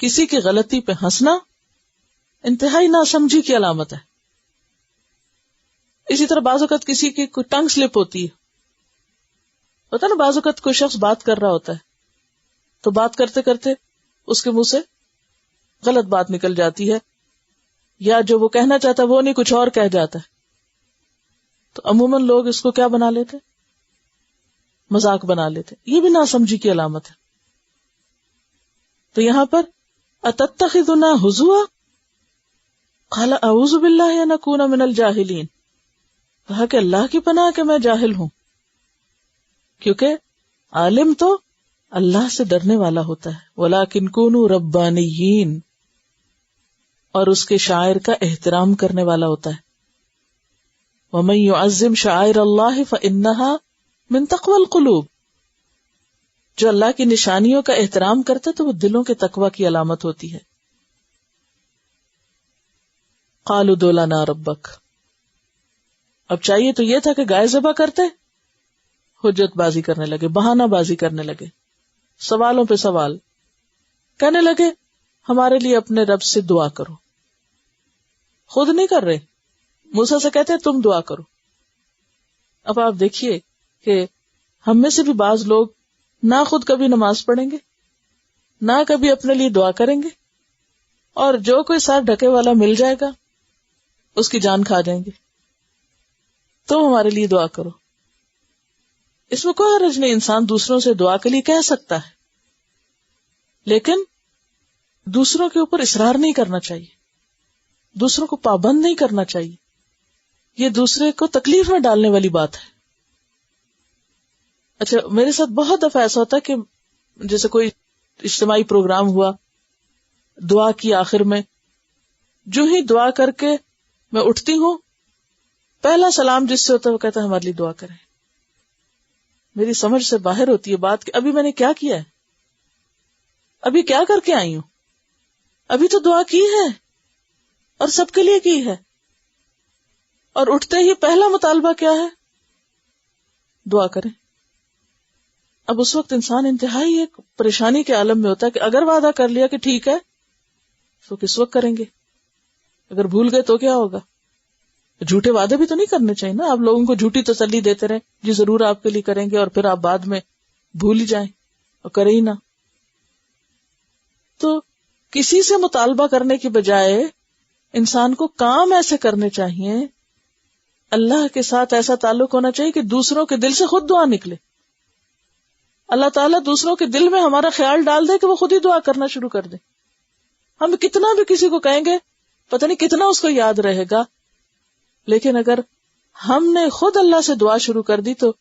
کسی کی غلطی پہ ہنسنا انتہائی ناسمجھی کی علامت ہے. اسی طرح بعض اوقات کسی کی کوئی ٹنگ سلپ ہوتی ہے، ہوتا نا، بعض اوقات کوئی شخص بات کر رہا ہوتا ہے تو بات کرتے کرتے اس کے منہ سے غلط بات نکل جاتی ہے، یا جو وہ کہنا چاہتا ہے وہ نہیں کچھ اور کہہ جاتا ہے. تو عموماً لوگ اس کو کیا بنا لیتے؟ مذاق بنا لیتے. یہ بھی ناسمجھی کی علامت ہے. تو یہاں پر اتتخذنا ہزوا قال اعوذ باللہ ان اکون من الجاہلین، کہا کہ اللہ کی پناہ کہ میں جاہل ہوں. کیونکہ عالم تو اللہ سے ڈرنے والا ہوتا ہے، ولیکن کونوا ربانیین، اور اس کے شاعر کا احترام کرنے والا ہوتا ہے. ومن يعظم شعائر اللہ فإنها من تقوى القلوب، جو اللہ کی نشانیوں کا احترام کرتا تو وہ دلوں کے تقوی کی علامت ہوتی ہے. قالوا ادع لنا ربک، اب چاہیے تو یہ تھا کہ گائے ذبح کرتے، حجت بازی کرنے لگے، بہانہ بازی کرنے لگے، سوالوں پہ سوال کہنے لگے ہمارے لیے اپنے رب سے دعا کرو. خود نہیں کر رہے، موسیٰ سے کہتے تم دعا کرو. اب آپ دیکھیے کہ ہم میں سے بھی بعض لوگ نہ خود کبھی نماز پڑھیں گے، نہ کبھی اپنے لیے دعا کریں گے، اور جو کوئی سر ڈھکے والا مل جائے گا اس کی جان کھا جائیں گے. تم ہمارے لیے دعا کرو. اس میں کوئی حرج نہیں، انسان دوسروں سے دعا کے لیے کہہ سکتا ہے، لیکن دوسروں کے اوپر اصرار نہیں کرنا چاہیے، دوسروں کو پابند نہیں کرنا چاہیے. یہ دوسرے کو تکلیف میں ڈالنے والی بات ہے. اچھا، میرے ساتھ بہت دفعہ ایسا ہوتا ہے کہ جیسے کوئی اجتماعی پروگرام ہوا، دعا کی آخر میں جو ہی دعا کر کے میں اٹھتی ہوں، پہلا سلام جس سے ہوتا ہے وہ کہتا ہے ہمارے لیے دعا کریں. میری سمجھ سے باہر ہوتی ہے بات کہ ابھی میں نے کیا کیا ہے، ابھی کیا کر کے آئی ہوں، ابھی تو دعا کی ہے اور سب کے لیے کی ہے، اور اٹھتے ہی پہلا مطالبہ کیا ہے؟ دعا کریں. اب اس وقت انسان انتہائی ایک پریشانی کے عالم میں ہوتا ہے کہ اگر وعدہ کر لیا کہ ٹھیک ہے تو کس وقت کریں گے، اگر بھول گئے تو کیا ہوگا. جھوٹے وعدے بھی تو نہیں کرنے چاہیے نا، آپ لوگوں کو جھوٹی تسلی دیتے رہیں جی ضرور آپ کے لیے کریں گے، اور پھر آپ بعد میں بھول ہی جائیں اور کریں ہی نہ. تو کسی سے مطالبہ کرنے کی بجائے انسان کو کام ایسے کرنے چاہیے اللہ کے ساتھ ایسا تعلق ہونا چاہیے کہ دوسروں کے دل سے خود دعا نکلے. اللہ تعالیٰ دوسروں کے دل میں ہمارا خیال ڈال دے کہ وہ خود ہی دعا کرنا شروع کر دے. ہم کتنا بھی کسی کو کہیں گے پتہ نہیں کتنا اس کو یاد رہے گا، لیکن اگر ہم نے خود اللہ سے دعا شروع کر دی تو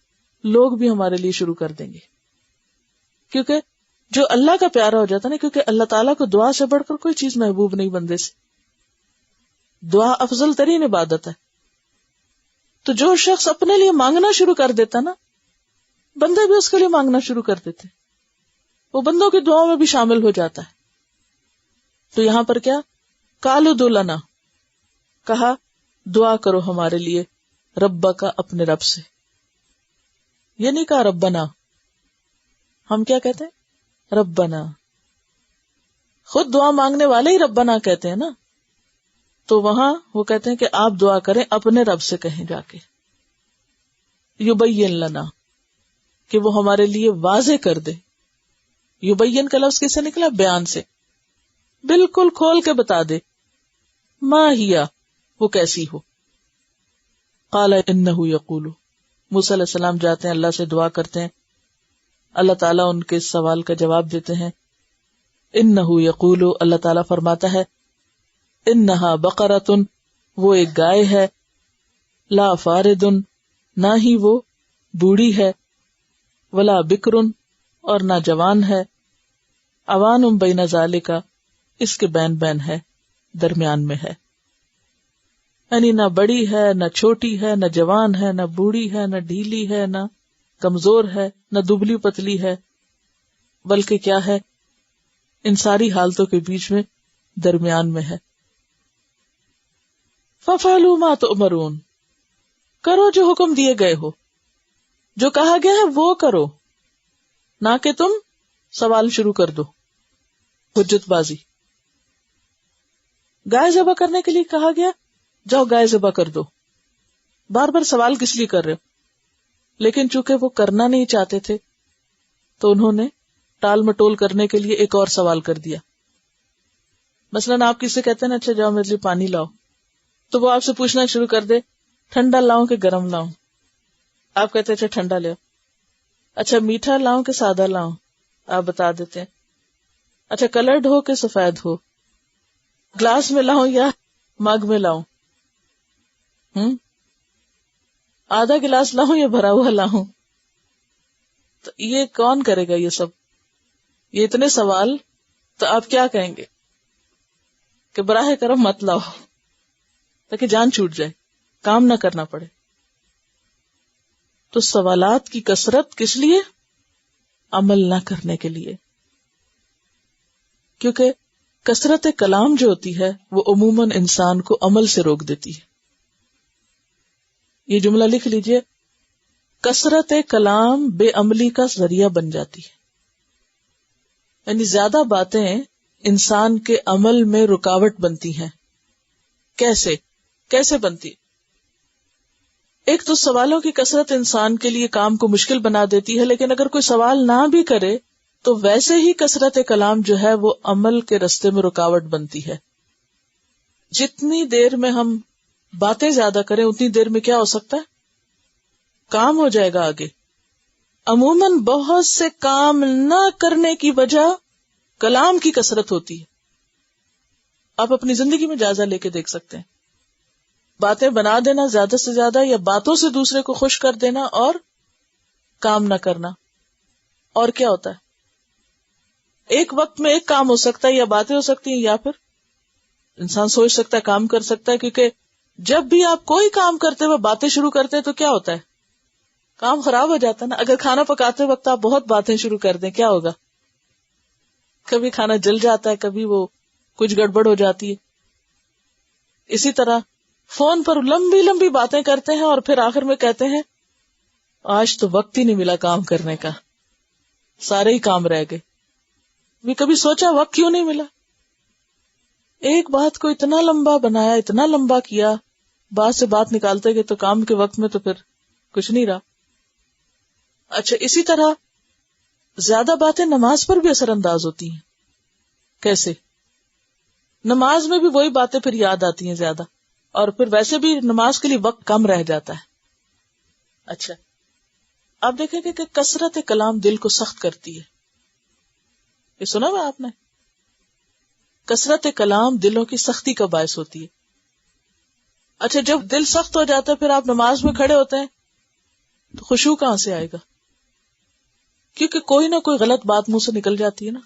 لوگ بھی ہمارے لیے شروع کر دیں گے. کیونکہ جو اللہ کا پیارا ہو جاتا ہے نا، کیونکہ اللہ تعالیٰ کو دعا سے بڑھ کر کوئی چیز محبوب نہیں بندے سے. دعا افضل ترین عبادت ہے. تو جو شخص اپنے لیے مانگنا شروع کر دیتا نا، بندے بھی اس کے لیے مانگنا شروع کر دیتے، وہ بندوں کی دعاؤں میں بھی شامل ہو جاتا ہے. تو یہاں پر کیا قالوا ادع لنا، کہا دعا کرو ہمارے لیے ربا کا، اپنے رب سے. یہ نہیں کہا ربنا. ہم کیا کہتے ہیں؟ ربنا. خود دعا مانگنے والے ہی ربنا کہتے ہیں نا. تو وہاں وہ کہتے ہیں کہ آپ دعا کریں اپنے رب سے، کہیں جا کے یبین لنا، کہ وہ ہمارے لیے واضح کر دے. یبین کا لفظ کس سے نکلا؟ بیان سے. بالکل کھول کے بتا دے. ما ہیا، وہ کیسی ہو. قال انہ یقول، موسیٰ علیہ السلام جاتے ہیں اللہ سے دعا کرتے ہیں، اللہ تعالیٰ ان کے سوال کا جواب دیتے ہیں. انہ یقول، اللہ تعالیٰ فرماتا ہے انہا بقرۃ، وہ ایک گائے ہے، لا فارد، نہ ہی وہ بوڑھی ہے، ولا بکر، اور نہ جوان ہے، عوان بین ذالک، اس کے بین بین ہے، درمیان میں ہے. یعنی نہ بڑی ہے، نہ چھوٹی ہے، نہ جوان ہے، نہ بوڑھی ہے، نہ ڈھیلی ہے، نہ کمزور ہے، نہ دبلی پتلی ہے، بلکہ کیا ہے، ان ساری حالتوں کے بیچ میں درمیان میں ہے. فَفَعَلُوا مَا تُؤْمَرُونَ، کرو جو حکم دیے گئے ہو، جو کہا گیا ہے وہ کرو، نہ کہ تم سوال شروع کر دو، حجت بازی. گائے ذبح کرنے کے لیے کہا گیا جاؤ گائے ذبح کر دو. بار بار سوال کس لیے کر رہے ہو؟ لیکن چونکہ وہ کرنا نہیں چاہتے تھے تو انہوں نے ٹال مٹول کرنے کے لیے ایک اور سوال کر دیا. مثلاً آپ کسی سے کہتے ہیں نا اچھا جاؤ میرے لیے پانی لاؤ، تو وہ آپ سے پوچھنا شروع کر دے ٹھنڈا لاؤں کہ گرم لاؤں. آپ کہتے ہیں اچھا ٹھنڈا لے. اچھا میٹھا لاؤں کہ سادہ لاؤں، آپ بتا دیتے ہیں. اچھا کلرڈ ہو کہ سفید ہو، گلاس میں لاؤں یا مگ میں لاؤں، آدھا گلاس لاؤں یا بھرا ہوا لاؤں. تو یہ کون کرے گا یہ سب؟ یہ اتنے سوال. تو آپ کیا کہیں گے کہ براہ کرم مت لاؤ تاکہ جان چھوٹ جائے، کام نہ کرنا پڑے. تو سوالات کی کثرت کس لیے؟ عمل نہ کرنے کے لیے. کیونکہ کثرت کلام جو ہوتی ہے وہ عموماً انسان کو عمل سے روک دیتی ہے. یہ جملہ لکھ لیجئے، کثرت کلام بے عملی کا ذریعہ بن جاتی ہے. یعنی زیادہ باتیں انسان کے عمل میں رکاوٹ بنتی ہیں. کیسے بنتی؟ ایک تو سوالوں کی کثرت انسان کے لیے کام کو مشکل بنا دیتی ہے، لیکن اگر کوئی سوال نہ بھی کرے تو ویسے ہی کثرت کلام جو ہے وہ عمل کے رستے میں رکاوٹ بنتی ہے. جتنی دیر میں ہم باتیں زیادہ کریں اتنی دیر میں کیا ہو سکتا ہے؟ کام ہو جائے گا آگے. عموماً بہت سے کام نہ کرنے کی وجہ کلام کی کثرت ہوتی ہے. آپ اپنی زندگی میں جائزہ لے کے دیکھ سکتے ہیں. باتیں بنا دینا زیادہ سے زیادہ، یا باتوں سے دوسرے کو خوش کر دینا اور کام نہ کرنا. اور کیا ہوتا ہے؟ ایک وقت میں ایک کام ہو سکتا ہے، یا باتیں ہو سکتی ہیں، یا پھر انسان سوچ سکتا ہے، کام کر سکتا ہے. کیونکہ جب بھی آپ کوئی کام کرتے ہوئے باتیں شروع کرتے ہیں تو کیا ہوتا ہے؟ کام خراب ہو جاتا ہے نا. اگر کھانا پکاتے وقت آپ بہت باتیں شروع کر دیں کیا ہوگا؟ کبھی کھانا جل جاتا ہے، کبھی وہ کچھ گڑبڑ ہو جاتی ہے. اسی طرح فون پر لمبی لمبی باتیں کرتے ہیں اور پھر آخر میں کہتے ہیں آج تو وقت ہی نہیں ملا کام کرنے کا، سارے ہی کام رہ گئے. بھی کبھی سوچا وقت کیوں نہیں ملا؟ ایک بات کو اتنا لمبا بنایا، اتنا لمبا کیا، بات سے بات نکالتے گئے تو کام کے وقت میں تو پھر کچھ نہیں رہا. اچھا اسی طرح زیادہ باتیں نماز پر بھی اثر انداز ہوتی ہیں. کیسے؟ نماز میں بھی وہی باتیں پھر یاد آتی ہیں زیادہ. اور پھر ویسے بھی نماز کے لیے وقت کم رہ جاتا ہے. اچھا آپ دیکھیں کہ کثرت کلام دل کو سخت کرتی ہے. یہ سنا ہوا آپ نے؟ کثرت کلام دلوں کی سختی کا باعث ہوتی ہے. اچھا جب دل سخت ہو جاتا ہے پھر آپ نماز میں کھڑے ہوتے ہیں تو خشوع کہاں سے آئے گا؟ کیونکہ کوئی نہ کوئی غلط بات منہ سے نکل جاتی ہے نا.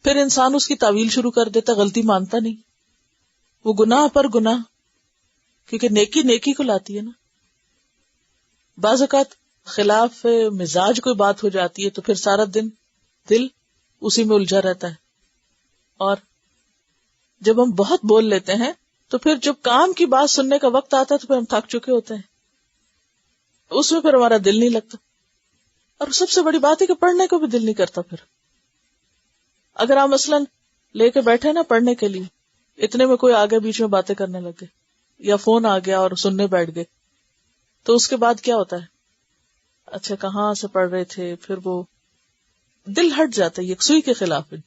پھر انسان اس کی تعویل شروع کر دیتا، غلطی مانتا نہیں، وہ گناہ پر گناہ، کیونکہ نیکی نیکی کو لاتی ہے نا. بعض اوقات خلاف مزاج کوئی بات ہو جاتی ہے تو پھر سارا دن دل اسی میں الجھا رہتا ہے. اور جب ہم بہت بول لیتے ہیں تو پھر جب کام کی بات سننے کا وقت آتا ہے تو پھر ہم تھک چکے ہوتے ہیں، اس میں پھر ہمارا دل نہیں لگتا. اور سب سے بڑی بات ہے کہ پڑھنے کو بھی دل نہیں کرتا. پھر اگر آپ مثلاً لے کے بیٹھے نا پڑھنے کے لیے، اتنے میں کوئی آگے بیچ میں باتیں کرنے لگے یا فون آ گیا اور سننے بیٹھ گئے، تو اس کے بعد کیا ہوتا ہے؟ اچھا کہاں سے پڑھ رہے تھے، پھر وہ دل ہٹ جاتا ہے. یکسوئی کے خلاف ہے.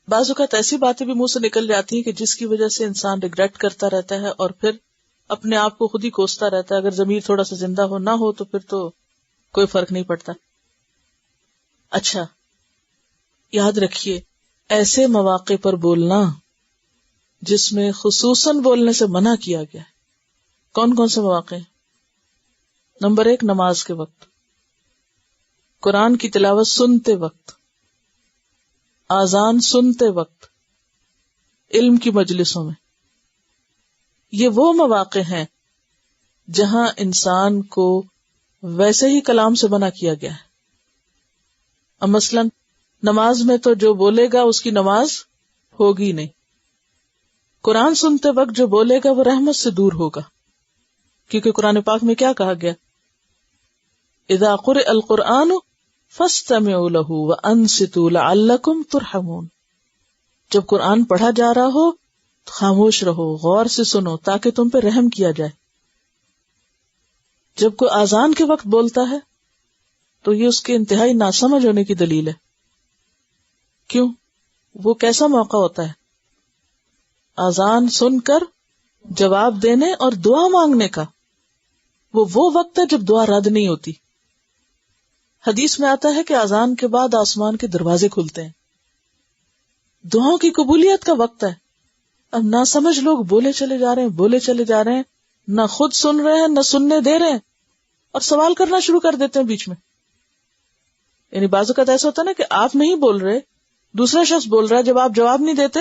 بعض اوقات ایسی باتیں بھی منہ سے نکل جاتی ہیں کہ جس کی وجہ سے انسان ریگریٹ کرتا رہتا ہے اور پھر اپنے آپ کو خود ہی کوستا رہتا ہے. اگر ضمیر تھوڑا سا زندہ ہو نہ ہو تو پھر تو کوئی فرق نہیں پڑتا. اچھا یاد رکھیے ایسے مواقع پر بولنا جس میں خصوصاً بولنے سے منع کیا گیا ہے. کون کون سے مواقع ہیں؟ نمبر 1 نماز کے وقت، قرآن کی تلاوت سنتے وقت، آذان سنتے وقت، علم کی مجلسوں میں. یہ وہ مواقع ہیں جہاں انسان کو ویسے ہی کلام سے منع کیا گیا ہے. اب مثلاً نماز میں تو جو بولے گا اس کی نماز ہوگی نہیں. قرآن سنتے وقت جو بولے گا وہ رحمت سے دور ہوگا، کیونکہ قرآن پاک میں کیا کہا گیا؟ اذا قرئ القرآن فاستمعوا له وانصتوا لعلکم ترحمون. جب قرآن پڑھا جا رہا ہو تو خاموش رہو، غور سے سنو تاکہ تم پہ رحم کیا جائے. جب کوئی اذان کے وقت بولتا ہے تو یہ اس کے انتہائی ناسمجھ ہونے کی دلیل ہے. کیوں؟ وہ کیسا موقع ہوتا ہے اذان سن کر جواب دینے اور دعا مانگنے کا. وہ وقت ہے جب دعا رد نہیں ہوتی. حدیث میں آتا ہے کہ اذان کے بعد آسمان کے دروازے کھلتے ہیں. دعاؤں کی قبولیت کا وقت ہے. اب نہ سمجھ لوگ بولے چلے جا رہے ہیں، نہ خود سن رہے ہیں نہ سننے دے رہے ہیں، اور سوال کرنا شروع کر دیتے ہیں بیچ میں. یعنی بعض اوقات ایسا ہوتا ہے نا کہ آپ نہیں بول رہے، دوسرا شخص بول رہا ہے، جب آپ جواب نہیں دیتے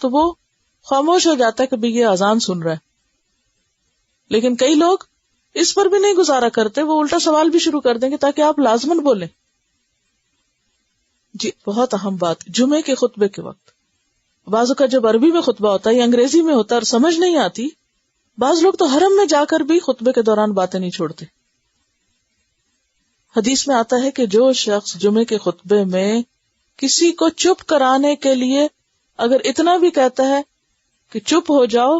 تو وہ خاموش ہو جاتا ہے کہ بھئی یہ اذان سن رہا ہے. لیکن کئی لوگ اس پر بھی نہیں گزارا کرتے، وہ الٹا سوال بھی شروع کر دیں گے تاکہ آپ لازمن بولیں. جی بہت اہم بات، جمعے کے خطبے کے وقت بعض اوقات جب عربی میں خطبہ ہوتا ہے یا انگریزی میں ہوتا ہے اور سمجھ نہیں آتی، بعض لوگ تو حرم میں جا کر بھی خطبے کے دوران باتیں نہیں چھوڑتے. حدیث میں آتا ہے کہ جو شخص جمعے کے خطبے میں کسی کو چپ کرانے کے لیے اگر اتنا بھی کہتا ہے کہ چپ ہو جاؤ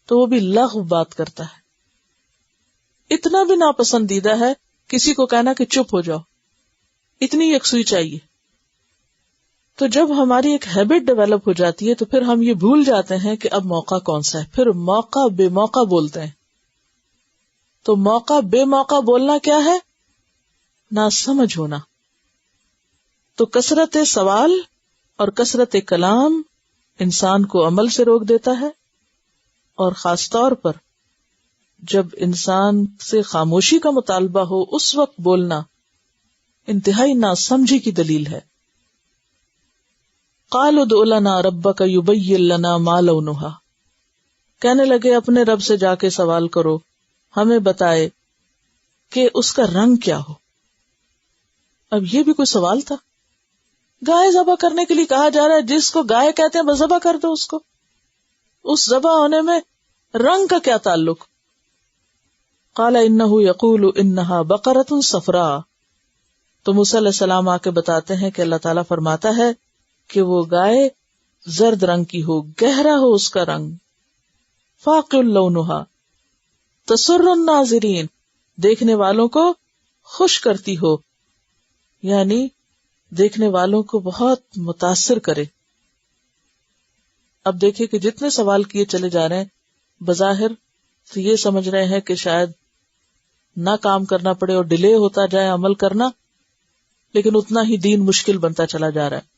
تو وہ بھی لغو بات کرتا ہے. اتنا بھی ناپسندیدہ ہے کسی کو کہنا کہ چپ ہو جاؤ، اتنی یکسوئی چاہیے. تو جب ہماری ایک ہیبٹ ڈیولپ ہو جاتی ہے تو پھر ہم یہ بھول جاتے ہیں کہ اب موقع کون سا ہے، پھر موقع بے موقع بولتے ہیں. تو موقع بے موقع بولنا کیا ہے؟ نہ سمجھ ہونا. تو کثرت سوال اور کثرت کلام انسان کو عمل سے روک دیتا ہے، اور خاص طور پر جب انسان سے خاموشی کا مطالبہ ہو اس وقت بولنا انتہائی ناسمجھی کی دلیل ہے. قالوا ادع لنا ربک یبین لنا ما لونھا، کہنے لگے اپنے رب سے جا کے سوال کرو، ہمیں بتائے کہ اس کا رنگ کیا ہو. اب یہ بھی کوئی سوال تھا؟ گائے ذبح کرنے کے لیے کہا جا رہا ہے، جس کو گائے کہتے ہیں بس ذبح کر دو اس کو. اس ذبح ہونے میں رنگ کا کیا تعلق؟ قال انہ یقول انہا بقرۃ صفراء. تو موسیٰ علیہ السلام آ کے بتاتے ہیں کہ اللہ تعالیٰ فرماتا ہے کہ وہ گائے زرد رنگ کی ہو، گہرا ہو اس کا رنگ. فاقع لونھا تسر الناظرین، دیکھنے والوں کو خوش کرتی ہو، یعنی دیکھنے والوں کو بہت متاثر کرے. اب دیکھیں کہ جتنے سوال کیے چلے جا رہے ہیں بظاہر تو یہ سمجھ رہے ہیں کہ شاید نہ کام کرنا پڑے اور ڈیلے ہوتا جائے عمل کرنا، لیکن اتنا ہی دین مشکل بنتا چلا جا رہا ہے.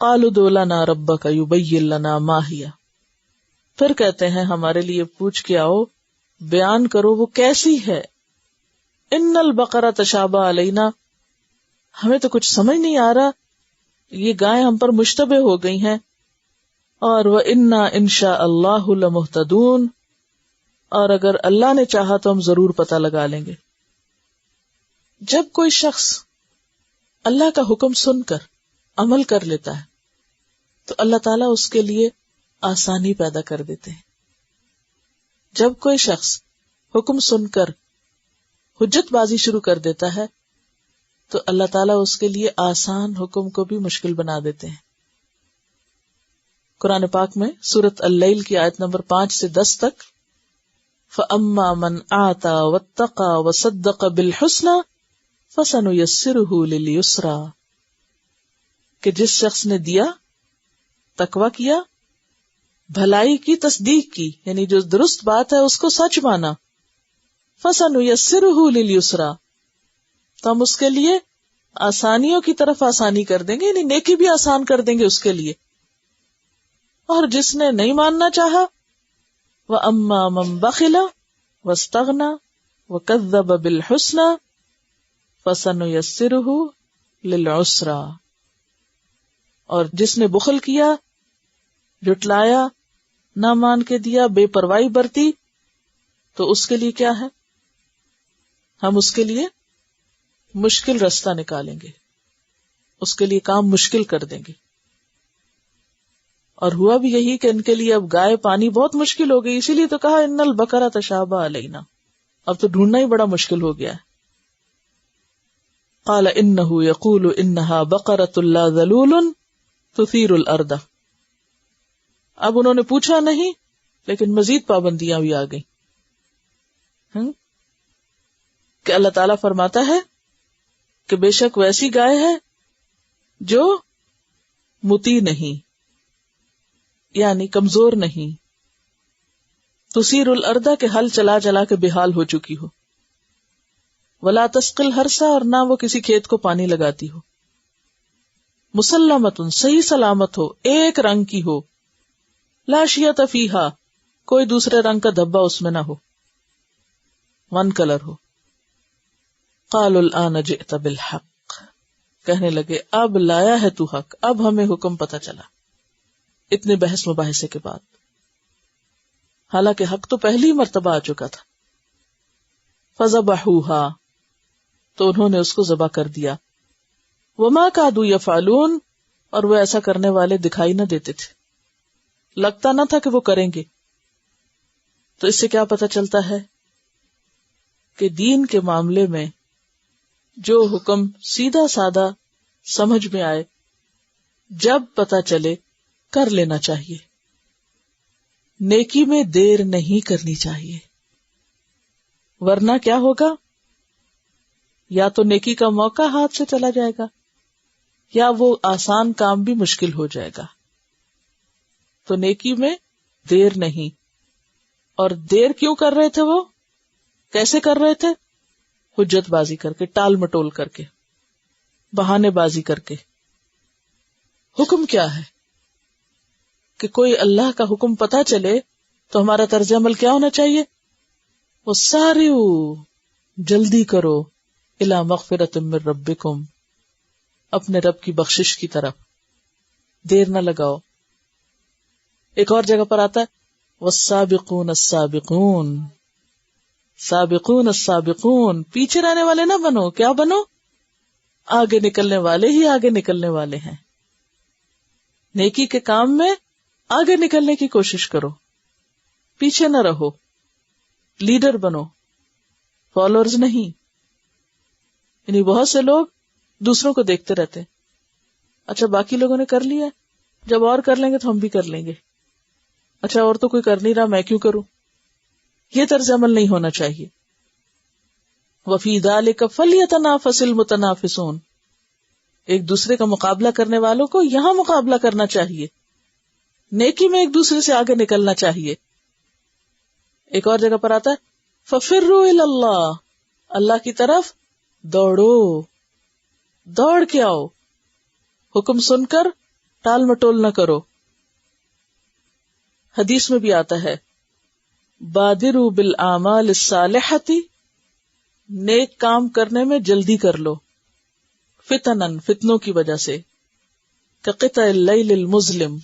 قالوا ادع لنا ربک یبین لنا ما ہی، پھر کہتے ہیں ہمارے لیے پوچھ کے آؤ، بیان کرو وہ کیسی ہے. ان البقرہ تشابہ علینا، ہمیں تو کچھ سمجھ نہیں آ رہا، یہ گائے ہم پر مشتبہ ہو گئی ہیں. اور وَإِنَّا إِنشَاءَ اللَّهُ لَمُهْتَدُونَ، اور اگر اللہ نے چاہا تو ہم ضرور پتہ لگا لیں گے. جب کوئی شخص اللہ کا حکم سن کر عمل کر لیتا ہے تو اللہ تعالیٰ اس کے لیے آسانی پیدا کر دیتے ہیں. جب کوئی شخص حکم سن کر حجت بازی شروع کر دیتا ہے تو اللہ تعالیٰ اس کے لیے آسان حکم کو بھی مشکل بنا دیتے ہیں. قرآن پاک میں سورۃ اللیل کی آیت نمبر 5 سے 10 تک فَأَمَّا مَنْ آتَى وَاتَّقَى وَصَدَّقَ بِالْحُسْنَى فَسَنُيَسِّرُهُ لِلْيُسْرَى، کہ جس شخص نے دیا، تقویٰ کیا، بھلائی کی تصدیق کی، یعنی جو درست بات ہے اس کو سچ مانا، فَسَنُيَسِّرُهُ لِلْيُسْرَى، تو ہم اس کے لیے آسانیوں کی طرف آسانی کر دیں گے، یعنی نیکی بھی آسان کر دیں گے اس کے لیے. اور جس نے نہیں ماننا چاہا وَأَمَّا مَن بَخِلَ وَاسْتَغْنَى وَكَذَّبَ بِالْحُسْنَى فَسَنُيَسِّرُهُ لِلْعُسْرَى، اور جس نے بخل کیا، جھٹلایا، نہ مان کے دیا، بے پرواہی برتی، تو اس کے لیے کیا ہے؟ ہم اس کے لیے مشکل راستہ نکالیں گے، اس کے لیے کام مشکل کر دیں گے. اور ہوا بھی یہی کہ ان کے لیے اب گائے پانی بہت مشکل ہو گئی، اسی لیے تو کہا ان البقرہ تشابہ علینا، اب تو ڈھونڈنا ہی بڑا مشکل ہو گیا ہے. قال انه يقول انها بقرۃ لا ذلول تثير الارض، اب انہوں نے پوچھا نہیں لیکن مزید پابندیاں بھی آ گئیں کہ اللہ تعالیٰ فرماتا ہے کہ بے شک ویسی گائے ہے جو مطیع نہیں، یعنی کمزور نہیں، تثیر الارض کے حل چلا چلا کے بے حال ہو چکی ہو، ولا تسقی الحرث، اور نہ وہ کسی کھیت کو پانی لگاتی ہو، مسلمۃ، صحیح سلامت ہو، ایک رنگ کی ہو، لا شیۃ فیہا، کوئی دوسرے رنگ کا دھبا اس میں نہ ہو، ون کلر ہو. قالوا الآن جئت بالحق، کہنے لگے اب لایا ہے تو حق، اب ہمیں حکم پتہ چلا اتنے بحث مباحثے کے بعد، حالانکہ حق تو پہلی مرتبہ آ چکا تھا. فذبحوها، تو انہوں نے اس کو ذبح کر دیا. وما کادوا یفعلون، اور وہ ایسا کرنے والے دکھائی نہ دیتے تھے، لگتا نہ تھا کہ وہ کریں گے. تو اس سے کیا پتہ چلتا ہے کہ دین کے معاملے میں جو حکم سیدھا سادہ سمجھ میں آئے، جب پتہ چلے کر لینا چاہیے، نیکی میں دیر نہیں کرنی چاہیے، ورنہ کیا ہوگا؟ یا تو نیکی کا موقع ہاتھ سے چلا جائے گا یا وہ آسان کام بھی مشکل ہو جائے گا. تو نیکی میں دیر نہیں. اور دیر کیوں کر رہے تھے؟ وہ کیسے کر رہے تھے؟ حجت بازی کر کے، ٹال مٹول کر کے، بہانے بازی کر کے. حکم کیا ہے کہ کوئی اللہ کا حکم پتہ چلے تو ہمارا طرز عمل کیا ہونا چاہیے؟ وہ سارے جلدی کرو الی مغفرۃ من ربکم، اپنے رب کی بخشش کی طرف، دیر نہ لگاؤ. ایک اور جگہ پر آتا ہے والسابقون السابقون، سابقون السابقون، پیچھے رہنے والے نہ بنو. کیا بنو؟ آگے نکلنے والے ہی آگے نکلنے والے ہیں. نیکی کے کام میں آگے نکلنے کی کوشش کرو، پیچھے نہ رہو، لیڈر بنو، فالوورز نہیں. یعنی بہت سے لوگ دوسروں کو دیکھتے رہتے ہیں، اچھا باقی لوگوں نے کر لیا، جب اور کر لیں گے تو ہم بھی کر لیں گے، اچھا اور تو کوئی کر نہیں رہا، میں کیوں کروں؟ یہ طرز عمل نہیں ہونا چاہیے. وفی ذلک فلیتنافس المتنافسون، ایک دوسرے کا مقابلہ کرنے والوں کو یہاں مقابلہ کرنا چاہیے. نیکی میں ایک دوسرے سے آگے نکلنا چاہیے. ایک اور جگہ پر آتا ہے فَفِرُّوا إِلَى اللَّهِ، اللہ کی طرف دوڑو، دوڑ کے آؤ، حکم سن کر ٹال مٹول نہ کرو. حدیث میں بھی آتا ہے بادروا بالاعمال الصالحۃ، نیک کام کرنے میں جلدی کر لو، فتنن، فتنوں کی وجہ سے، کقطع اللیل المظلم،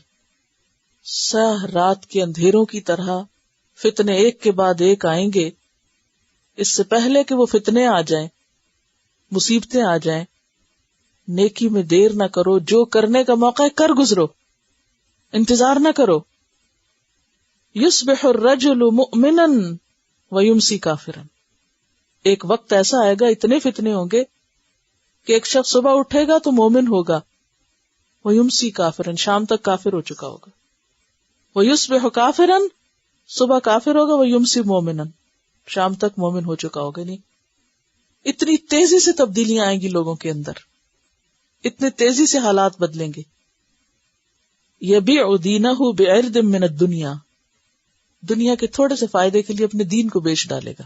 سیاہ رات کے اندھیروں کی طرح فتنے ایک کے بعد ایک آئیں گے. اس سے پہلے کہ وہ فتنے آ جائیں، مصیبتیں آ جائیں، نیکی میں دیر نہ کرو، جو کرنے کا موقع ہے کر گزرو، انتظار نہ کرو. یصبح الرجل مؤمنا ویمسی کافرا، ایک وقت ایسا آئے گا، اتنے فتنے ہوں گے کہ ایک شخص صبح اٹھے گا تو مومن ہوگا، ویمسی کافرا، شام تک کافر ہو چکا ہوگا. ویصبح کافرا، صبح کافر ہوگا، ویمسی مومنا، شام تک مومن ہو چکا ہوگا. نہیں، اتنی تیزی سے تبدیلیاں آئیں گی لوگوں کے اندر، اتنے تیزی سے حالات بدلیں گے. یبیع دینہ بعرض من الدنیا، دنیا کے تھوڑے سے فائدے کے لیے اپنے دین کو بیچ ڈالے گا.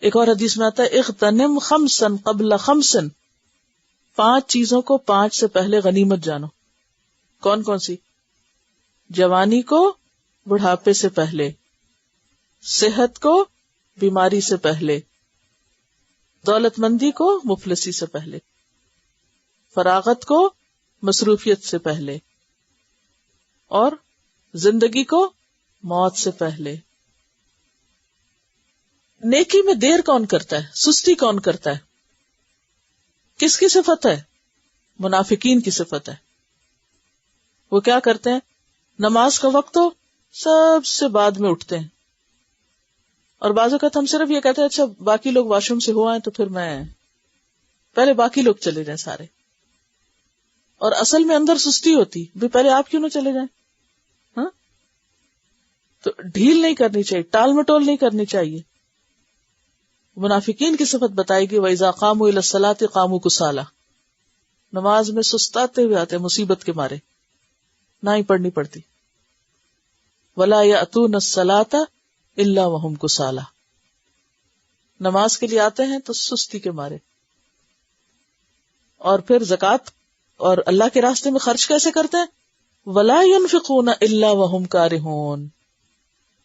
ایک اور حدیث میں آتا ہے اغتنم خمسا قبل خمس، 5 چیزوں کو 5 سے پہلے غنیمت جانو. کون کون سی؟ جوانی کو بڑھاپے سے پہلے، صحت کو بیماری سے پہلے، دولت مندی کو مفلسی سے پہلے، فراغت کو مصروفیت سے پہلے، اور زندگی کو موت سے پہلے. نیکی میں دیر کون کرتا ہے؟ سستی کون کرتا ہے؟ کس کی صفت ہے؟ منافقین کی صفت ہے. وہ کیا کرتے ہیں؟ نماز کا وقت ہو سب سے بعد میں اٹھتے ہیں، اور بعض اوقات ہم صرف یہ کہتے ہیں اچھا باقی لوگ واش روم سے ہو آئے تو پھر میں، پہلے باقی لوگ چلے جائیں سارے. اور اصل میں اندر سستی ہوتی بھی، پہلے آپ کیوں نہ چلے جائیں؟ ہاں، تو ڈھیل نہیں کرنی چاہیے، ٹال مٹول نہیں کرنی چاہیے. منافقین کی صفت بتائی گئی وَإِذَا قَامُوا إِلَى الصَّلَاةِ قَامُوا كُسَالَىٰ، نماز میں سستاتے ہوئے آتے ہیں مصیبت کے مارے، نہ ہی پڑھنی پڑتی. وَلَا يَأْتُونَ الصَّلَاةَ إِلَّا وَهُمْ كُسَالَىٰ، نماز کے لیے آتے ہیں تو سستی کے مارے. اور پھر زکوٰۃ اور اللہ کے راستے میں خرچ کیسے کرتے ہیں؟ وَلَا يُنْفِقُونَ إِلَّا وَهُمْ كَارِهُونَ،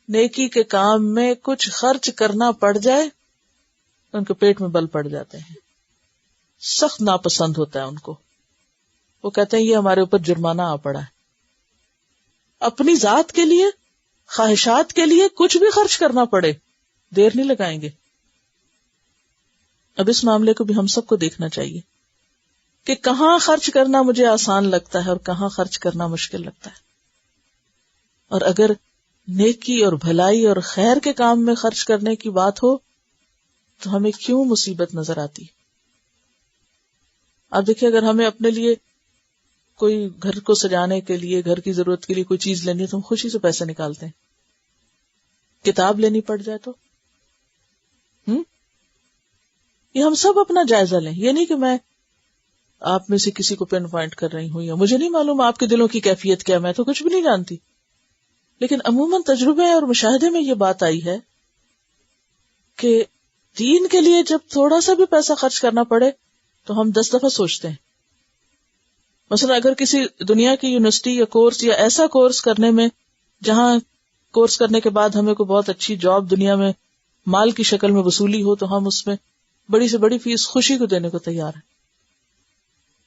نیکی کے کام میں کچھ خرچ کرنا پڑ جائے ان کے پیٹ میں بل پڑ جاتے ہیں، سخت ناپسند ہوتا ہے ان کو. وہ کہتے ہیں یہ ہمارے اوپر جرمانہ آ پڑا ہے. اپنی ذات کے لیے، خواہشات کے لیے کچھ بھی خرچ کرنا پڑے دیر نہیں لگائیں گے. اب اس معاملے کو بھی ہم سب کو دیکھنا چاہیے کہ کہاں خرچ کرنا مجھے آسان لگتا ہے اور کہاں خرچ کرنا مشکل لگتا ہے. اور اگر نیکی اور بھلائی اور خیر کے کام میں خرچ کرنے کی بات ہو تو ہمیں کیوں مصیبت نظر آتی. آپ دیکھیں اگر ہمیں اپنے لیے کوئی گھر کو سجانے کے لیے، گھر کی ضرورت کے لیے کوئی چیز لینی ہے تو ہم خوشی سے پیسے نکالتے ہیں. کتاب لینی پڑ جائے تو یہ ہم سب اپنا جائزہ لیں. یہ نہیں کہ میں آپ میں سے کسی کو پن پوائنٹ کر رہی ہوں یا مجھے نہیں معلوم آپ کے دلوں کی کیفیت کیا، میں تو کچھ بھی نہیں جانتی. لیکن عموماً تجربے اور مشاہدے میں یہ بات آئی ہے کہ دین کے لیے جب تھوڑا سا بھی پیسہ خرچ کرنا پڑے تو ہم 10 دفعہ سوچتے ہیں. مثلا اگر کسی دنیا کی یونیورسٹی یا کورس یا ایسا کورس کرنے میں جہاں کورس کرنے کے بعد ہمیں کوئی بہت اچھی جاب دنیا میں مال کی شکل میں وصولی ہو تو ہم اس میں بڑی سے بڑی فیس خوشی کو دینے کو تیار ہیں.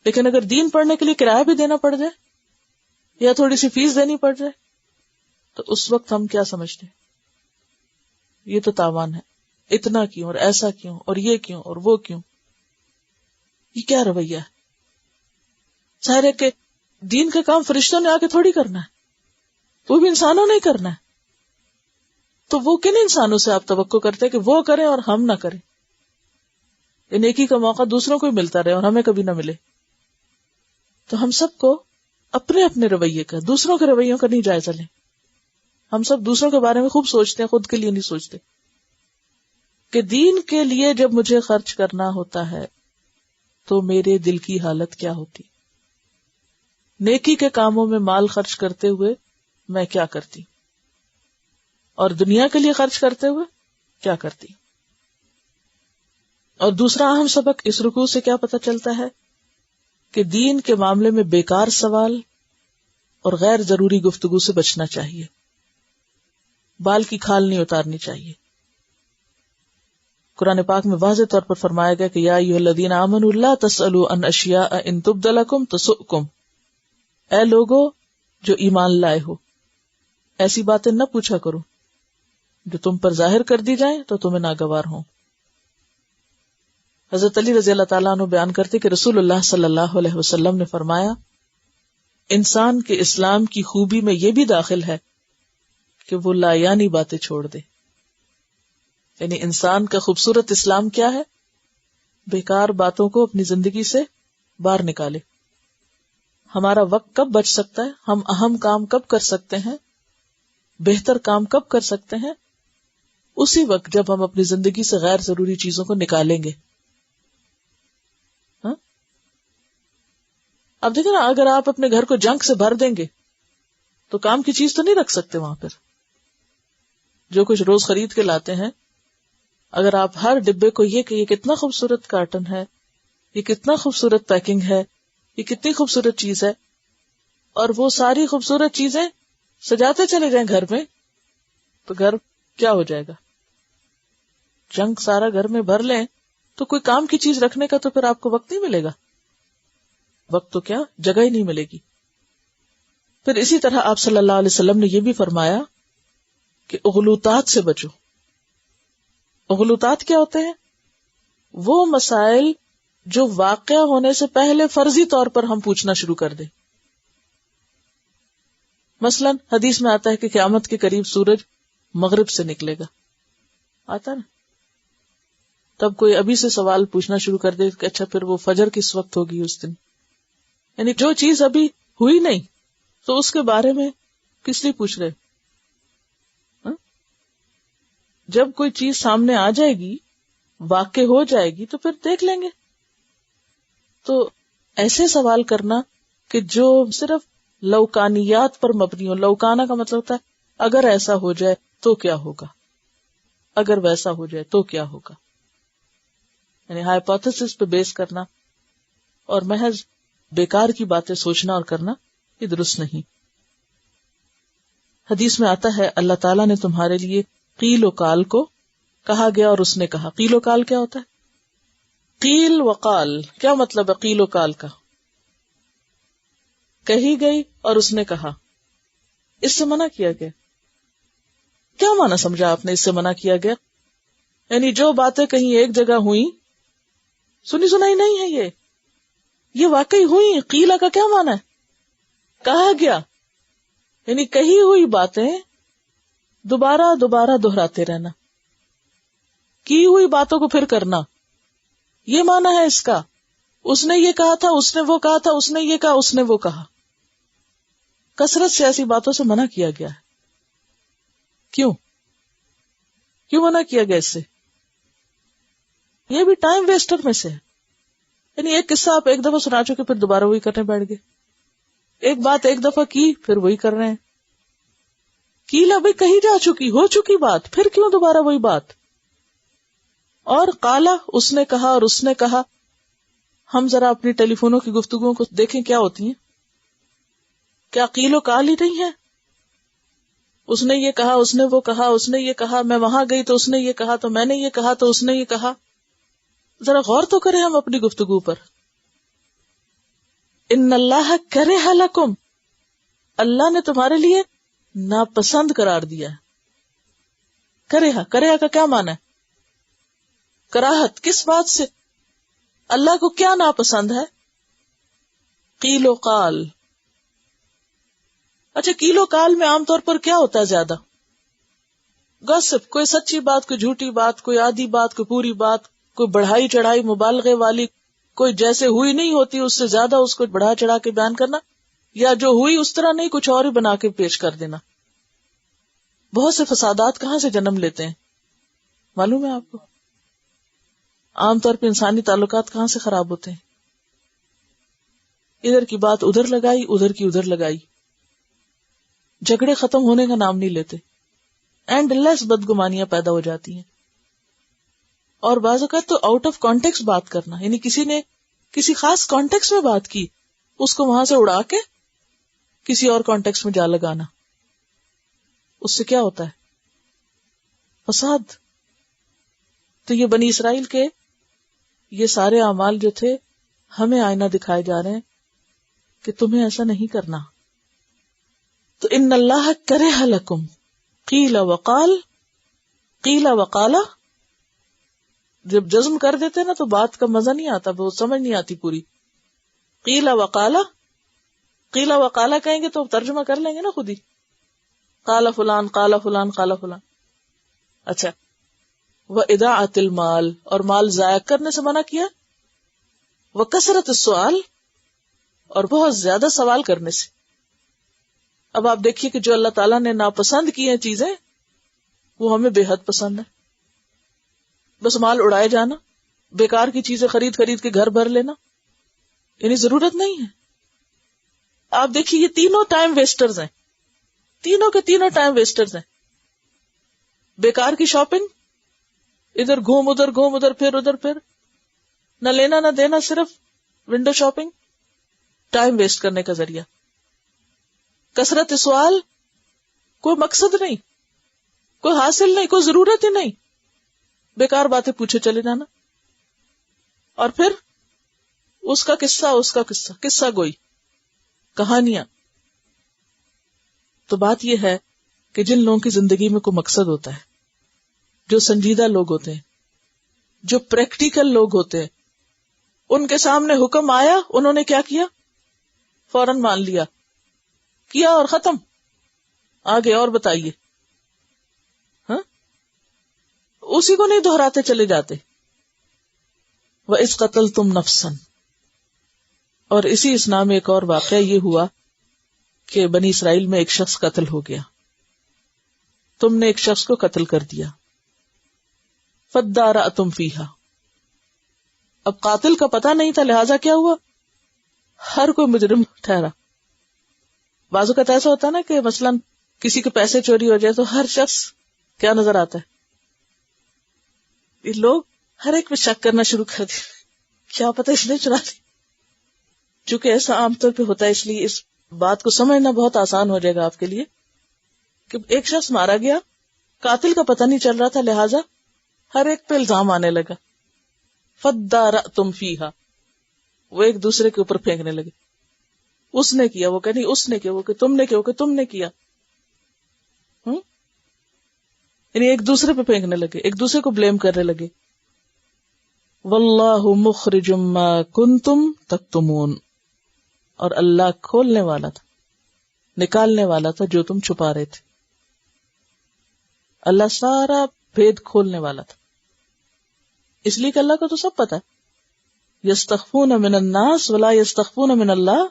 لیکن اگر دین پڑھنے کے لیے کرایہ بھی دینا پڑ جائے یا تھوڑی سی فیس دینی پڑ جائے تو اس وقت ہم کیا سمجھتے ہیں؟ یہ تو تاوان ہے، اتنا کیوں اور ایسا کیوں اور یہ کیوں اور وہ کیوں؟ یہ کیا رویہ ہے؟ ظاہر ہے کہ دین کا کام فرشتوں نے آ کے تھوڑی کرنا ہے، وہ بھی انسانوں نے ہی کرنا ہے. تو وہ کن انسانوں سے آپ توقع کرتے ہیں کہ وہ کریں اور ہم نہ کریں؟ یہ نیکی کا موقع دوسروں کو ہی ملتا رہے اور ہمیں کبھی نہ ملے. تو ہم سب کو اپنے اپنے رویے کا، دوسروں کے رویوں کا نہیں جائزہ لیں. ہم سب دوسروں کے بارے میں خوب سوچتے ہیں، خود کے لیے نہیں سوچتے کہ دین کے لیے جب مجھے خرچ کرنا ہوتا ہے تو میرے دل کی حالت کیا ہوتی. نیکی کے کاموں میں مال خرچ کرتے ہوئے میں کیا کرتی اور دنیا کے لیے خرچ کرتے ہوئے کیا کرتی. اور دوسرا اہم سبق اس رکوع سے کیا پتہ چلتا ہے کہ دین کے معاملے میں بیکار سوال اور غیر ضروری گفتگو سے بچنا چاہیے. بال کی کھال نہیں اتارنی چاہیے. قرآن پاک میں واضح طور پر فرمایا گیا کہ یا ایھا الذین آمنوا لا تسألوا عن اشیاء ان تبد لکم تسؤکم. اے لوگو جو ایمان لائے ہو، ایسی باتیں نہ پوچھا کرو جو تم پر ظاہر کر دی جائیں تو تمہیں ناگوار ہوں. حضرت علی رضی اللہ تعالیٰ عنہ بیان کرتے کہ رسول اللہ صلی اللہ علیہ وسلم نے فرمایا انسان کے اسلام کی خوبی میں یہ بھی داخل ہے کہ وہ لایانی باتیں چھوڑ دے. یعنی انسان کا خوبصورت اسلام کیا ہے؟ بیکار باتوں کو اپنی زندگی سے باہر نکالے. ہمارا وقت کب بچ سکتا ہے، ہم اہم کام کب کر سکتے ہیں، بہتر کام کب کر سکتے ہیں؟ اسی وقت جب ہم اپنی زندگی سے غیر ضروری چیزوں کو نکالیں گے. اب دیکھیں نا، اگر آپ اپنے گھر کو جنک سے بھر دیں گے تو کام کی چیز تو نہیں رکھ سکتے وہاں پر. جو کچھ روز خرید کے لاتے ہیں، اگر آپ ہر ڈبے کو یہ کہ یہ کتنا خوبصورت کارٹن ہے، یہ کتنا خوبصورت پیکنگ ہے، یہ کتنی خوبصورت چیز ہے، اور وہ ساری خوبصورت چیزیں سجاتے چلے جائیں گھر میں، تو گھر کیا ہو جائے گا؟ جنک سارا گھر میں بھر لیں تو کوئی کام کی چیز رکھنے کا تو پھر آپ کو وقت نہیں ملے گا. وقت تو کیا، جگہ ہی نہیں ملے گی. پھر اسی طرح آپ صلی اللہ علیہ وسلم نے یہ بھی فرمایا کہ اغلوطات سے بچو. اغلوطات کیا ہوتے ہیں؟ وہ مسائل جو واقع ہونے سے پہلے فرضی طور پر ہم پوچھنا شروع کر دیں. مثلا حدیث میں آتا ہے کہ قیامت کے قریب سورج مغرب سے نکلے گا، آتا نا، تب کوئی ابھی سے سوال پوچھنا شروع کر دے کہ اچھا پھر وہ فجر کس وقت ہوگی اس دن. یعنی جو چیز ابھی ہوئی نہیں تو اس کے بارے میں کس لیے پوچھ رہے؟ جب کوئی چیز سامنے آ جائے گی، واقع ہو جائے گی تو پھر دیکھ لیں گے. تو ایسے سوال کرنا کہ جو صرف لوکانیات پر مبنی ہو. لوکانا کا مطلب ہوتا ہے اگر ایسا ہو جائے تو کیا ہوگا، اگر ویسا ہو جائے تو کیا ہوگا. یعنی ہائپوتھیسس پہ بیس کرنا اور محض بیکار کی باتیں سوچنا اور کرنا یہ درست نہیں. حدیث میں آتا ہے اللہ تعالیٰ نے تمہارے لیے قیل و قال کو کہا گیا اور اس نے کہا. قیل و قال کیا ہوتا ہے؟ قیل و قال کیا مطلب ہے؟ قیل و قال کا کہی گئی اور اس نے کہا، اس سے منع کیا گیا. کیا معنی سمجھا آپ نے اس سے منع کیا گیا؟ یعنی جو باتیں کہیں ایک جگہ ہوئی، سنی سنائی نہیں ہے، یہ واقعی ہوئی. قیلا کا کیا معنی ہے؟ کہا گیا. یعنی کہی ہوئی باتیں دوبارہ دوبارہ دہراتے رہنا، کی ہوئی باتوں کو پھر کرنا، یہ معنی ہے اس کا. اس نے یہ کہا تھا، اس نے وہ کہا تھا، اس نے یہ کہا، اس نے وہ کہا. کثرت سے ایسی باتوں سے منع کیا گیا ہے. کیوں منع کیا گیا اس سے؟ یہ بھی ٹائم ویسٹر میں سے ہے. یعنی ایک قصہ آپ ایک دفعہ سنا چکے، پھر دوبارہ وہی کرنے بیٹھ گئے. ایک بات ایک دفعہ کی، پھر وہی کر رہے ہیں. کیلا بھائی کہی جا چکی، ہو چکی بات، پھر کیوں دوبارہ وہی بات؟ اور قالا اس نے کہا اور اس نے کہا. ہم ذرا اپنی ٹیلی فونوں کی گفتگوؤں کو دیکھیں کیا ہوتی ہیں. کیا قیل و قال ہی نہیں ہے؟ اس نے یہ کہا، اس نے وہ کہا، اس نے یہ کہا، میں وہاں گئی تو اس نے یہ کہا، تو میں نے یہ کہا، تو اس نے یہ کہا. ذرا غور تو کریں ہم اپنی گفتگو پر. ان اللہ کرہ لکم، اللہ نے تمہارے لیے ناپسند قرار دیا ہے. کرہ کا کیا معنی ہے؟ کراہت. کس بات سے؟ اللہ کو کیا ناپسند ہے؟ قیل و قال. اچھا قیل و قال میں عام طور پر کیا ہوتا ہے زیادہ؟ گوسپ، کوئی سچی بات، کوئی جھوٹی بات، کوئی آدھی بات، کوئی پوری بات، کوئی بڑھائی چڑھائی مبالغے والی، کوئی جیسے ہوئی نہیں ہوتی اس سے زیادہ اس کو بڑھا چڑھا کے بیان کرنا، یا جو ہوئی اس طرح نہیں کچھ اور ہی بنا کے پیش کر دینا. بہت سے فسادات کہاں سے جنم لیتے ہیں معلوم ہے آپ کو؟ عام طور پہ انسانی تعلقات کہاں سے خراب ہوتے ہیں؟ ادھر کی بات ادھر لگائی، ادھر کی ادھر لگائی. جھگڑے ختم ہونے کا نام نہیں لیتے، اینڈ لیس بدگمانیاں پیدا ہو جاتی ہیں. اور بعض اوقات تو آؤٹ آف کانٹیکسٹ بات کرنا، یعنی کسی نے کسی خاص کانٹیکسٹ میں بات کی، اس کو وہاں سے اڑا کے کسی اور کانٹیکسٹ میں جا لگانا، اس سے کیا ہوتا ہے؟ فساد. تو یہ بنی اسرائیل کے یہ سارے اعمال جو تھے ہمیں آئینہ دکھائے جا رہے ہیں کہ تمہیں ایسا نہیں کرنا. تو ان اللہ کرہ لکم قیل وقال، قیل وقالا جب جزم کر دیتے نا تو بات کا مزہ نہیں آتا، وہ سمجھ نہیں آتی پوری. قیل وقالا، قیل وقالا کہیں گے تو ترجمہ کر لیں گے نا خود ہی، قال فلان قال فلان قال فلان. اچھا، وَإِضَاعَةِ الْمَالِ، اور مال ضائع کرنے سے منع کیا، وَكَثْرَةِ السُّؤَالِ، اور بہت زیادہ سوال کرنے سے. اب آپ دیکھیے کہ جو اللہ تعالیٰ نے ناپسند کی ہیں چیزیں وہ ہمیں بے حد پسند ہے. بس مال اڑائے جانا، بیکار کی چیزیں خرید خرید کے گھر بھر لینا، یعنی ضرورت نہیں ہے. آپ دیکھیے یہ تینوں ٹائم ویسٹرز ہیں، تینوں کے تینوں ٹائم ویسٹرز ہیں. بیکار کی شاپنگ، ادھر گھوم ادھر پھر ادھر پھر، نہ لینا نہ دینا، صرف ونڈو شاپنگ، ٹائم ویسٹ کرنے کا ذریعہ. کثرت سوال، کوئی مقصد نہیں، کوئی حاصل نہیں، کوئی ضرورت ہی نہیں، بیکار باتیں پوچھے چلے جانا. اور پھر اس کا قصہ قصہ گوئی، کہانیاں. تو بات یہ ہے کہ جن لوگوں کی زندگی میں کوئی مقصد ہوتا ہے، جو سنجیدہ لوگ ہوتے ہیں، جو پریکٹیکل لوگ ہوتے ہیں، ان کے سامنے حکم آیا، انہوں نے کیا کیا؟ فوراً مان لیا، کیا اور ختم. آگے اور بتائیے، ہاں، اسی کو نہیں دہراتے چلے جاتے. وَإِذْ قَتَلْتُمْ نَفْسًا، اور اسی اسنا میں ایک اور واقعہ یہ ہوا کہ بنی اسرائیل میں ایک شخص قتل ہو گیا، تم نے ایک شخص کو قتل کر دیا. فَادَّارَأْتُمْ فِيهَا، اب قاتل کا پتہ نہیں تھا، لہذا کیا ہوا؟ ہر کوئی مجرم ٹھہرا. بعض اوقات ایسا ہوتا ہے نا کہ مثلاً کسی کے پیسے چوری ہو جائے تو ہر شخص کیا نظر آتا ہے؟ یہ لوگ ہر ایک پہ شک کرنا شروع کر دیا، کیا پتہ اس نے چرا دی. چونکہ ایسا عام طور پہ ہوتا ہے، اس لیے اس بات کو سمجھنا بہت آسان ہو جائے گا آپ کے لیے کہ ایک شخص مارا گیا، قاتل کا پتہ نہیں چل رہا تھا، لہذا ہر ایک پہ الزام آنے لگا. فَادَّارَأْتُمْ فِيهَا، وہ ایک دوسرے کے اوپر پھینکنے لگے، اس نے کیا، وہ کہ نہیں اس نے کیا، وہ کہ تم نے کیا، وہ کہ تم نے کیا. یعنی ایک دوسرے پہ پھینکنے لگے، ایک دوسرے کو بلیم کرنے لگے. واللہ مخرج ما کنتم تکتمون، اور اللہ کھولنے والا تھا، نکالنے والا تھا جو تم چھپا رہے تھے. اللہ سارا بھید کھولنے والا تھا، اس لیے کہ اللہ کو تو سب پتا ہے. یستخفون من الناس ولا یستخفون من اللہ،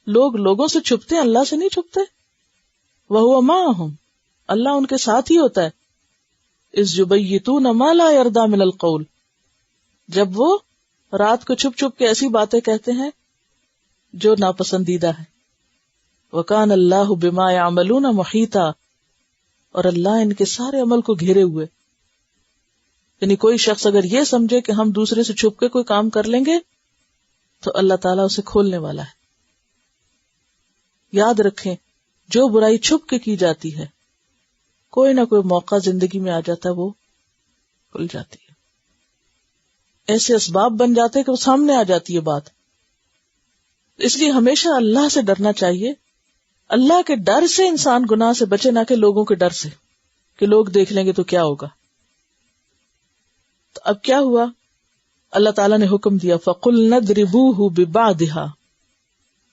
لوگ لوگوں سے چھپتے ہیں، اللہ سے نہیں چھپتے. وہو معہم، اللہ ان کے ساتھ ہی ہوتا ہے. اذ یبیتون ما لا یرضی من القول، جب وہ رات کو چھپ چھپ کے ایسی باتیں کہتے ہیں جو ناپسندیدہ ہے. وکان اللہ بما یعملون محیطا، اور اللہ ان کے سارے عمل کو گھیرے ہوئے. یعنی کوئی شخص اگر یہ سمجھے کہ ہم دوسرے سے چھپ کے کوئی کام کر لیں گے تو اللہ تعالیٰ اسے کھولنے والا ہے. یاد رکھیں، جو برائی چھپ کے کی جاتی ہے، کوئی نہ کوئی موقع زندگی میں آ جاتا ہے، وہ کھل جاتی ہے. ایسے اسباب بن جاتے ہیں کہ وہ سامنے آ جاتی ہے بات. اس لیے ہمیشہ اللہ سے ڈرنا چاہیے. اللہ کے ڈر سے انسان گناہ سے بچے، نہ کہ لوگوں کے ڈر سے کہ لوگ دیکھ لیں گے تو کیا ہوگا. تو اب کیا ہوا؟ اللہ تعالیٰ نے حکم دیا، فَقُلْنَا اضْرِبُوهُ بِبَعْضِهَا،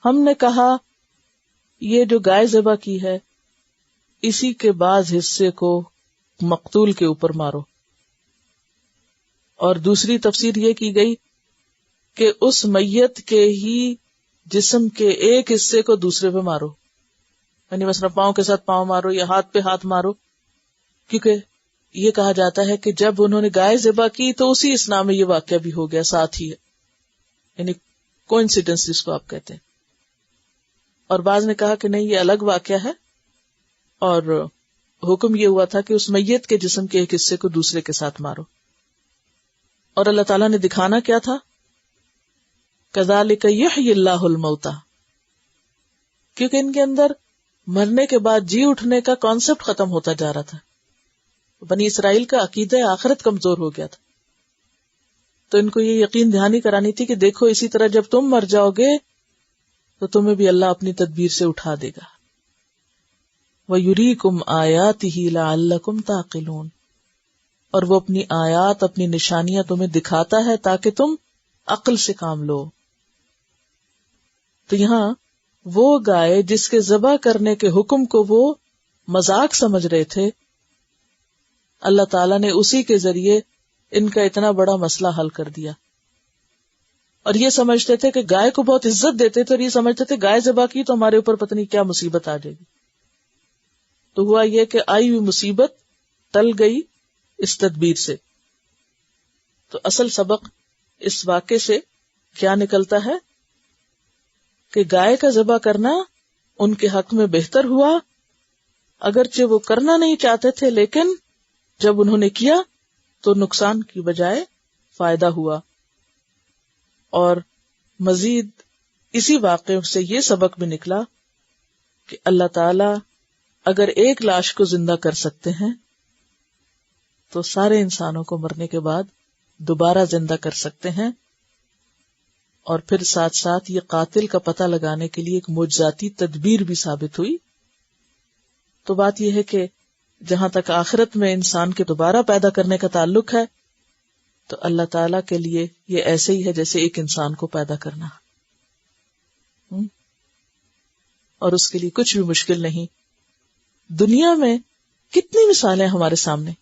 ہم نے کہا یہ جو گائے ذبح کی ہے اسی کے بعض حصے کو مقتول کے اوپر مارو. اور دوسری تفسیر یہ کی گئی کہ اس میت کے ہی جسم کے ایک حصے کو دوسرے پہ مارو، یعنی مثلا پاؤں کے ساتھ پاؤں مارو یا ہاتھ پہ ہاتھ مارو. کیونکہ یہ کہا جاتا ہے کہ جب انہوں نے گائے ذبح کی تو اسی اسنا میں یہ واقعہ بھی ہو گیا ساتھ ہی، یعنی کوئنسیڈنس جس کو آپ کہتے ہیں. اور بعض نے کہا کہ نہیں یہ الگ واقعہ ہے اور حکم یہ ہوا تھا کہ اس میت کے جسم کے ایک حصے کو دوسرے کے ساتھ مارو. اور اللہ تعالیٰ نے دکھانا کیا تھا؟ كَذَلِكَ يُحْيِي اللَّهُ الْمَوْتَى، کیونکہ ان کے اندر مرنے کے بعد جی اٹھنے کا کانسیپٹ ختم ہوتا جا رہا تھا. بنی اسرائیل کا عقیدہ آخرت کمزور ہو گیا تھا، تو ان کو یہ یقین دہانی کرانی تھی کہ دیکھو اسی طرح جب تم مر جاؤ گے تو تمہیں بھی اللہ اپنی تدبیر سے اٹھا دے گا. وَيُرِيكُمْ آيَاتِهِ لَعَلَّكُمْ تَعْقِلُونَ، اور وہ اپنی آیات اپنی نشانیاں تمہیں دکھاتا ہے تاکہ تم عقل سے کام لو. تو یہاں وہ گائے جس کے ذبح کرنے کے حکم کو وہ مذاق سمجھ رہے تھے، اللہ تعالیٰ نے اسی کے ذریعے ان کا اتنا بڑا مسئلہ حل کر دیا. اور یہ سمجھتے تھے کہ گائے کو بہت عزت دیتے تھے اور یہ سمجھتے تھے گائے ذبح کی تو ہمارے اوپر پتہ نہیں کیا مصیبت آ جائے گی. تو ہوا یہ کہ آئی ہوئی مصیبت ٹل گئی اس تدبیر سے. تو اصل سبق اس واقعے سے کیا نکلتا ہے کہ گائے کا ذبح کرنا ان کے حق میں بہتر ہوا، اگرچہ وہ کرنا نہیں چاہتے تھے، لیکن جب انہوں نے کیا تو نقصان کی بجائے فائدہ ہوا. اور مزید اسی واقعے سے یہ سبق بھی نکلا کہ اللہ تعالی اگر ایک لاش کو زندہ کر سکتے ہیں تو سارے انسانوں کو مرنے کے بعد دوبارہ زندہ کر سکتے ہیں. اور پھر ساتھ ساتھ یہ قاتل کا پتہ لگانے کے لیے ایک معجزاتی تدبیر بھی ثابت ہوئی. تو بات یہ ہے کہ جہاں تک آخرت میں انسان کے دوبارہ پیدا کرنے کا تعلق ہے تو اللہ تعالی کے لیے یہ ایسے ہی ہے جیسے ایک انسان کو پیدا کرنا، اور اس کے لیے کچھ بھی مشکل نہیں. دنیا میں کتنی مثالیں ہمارے سامنے.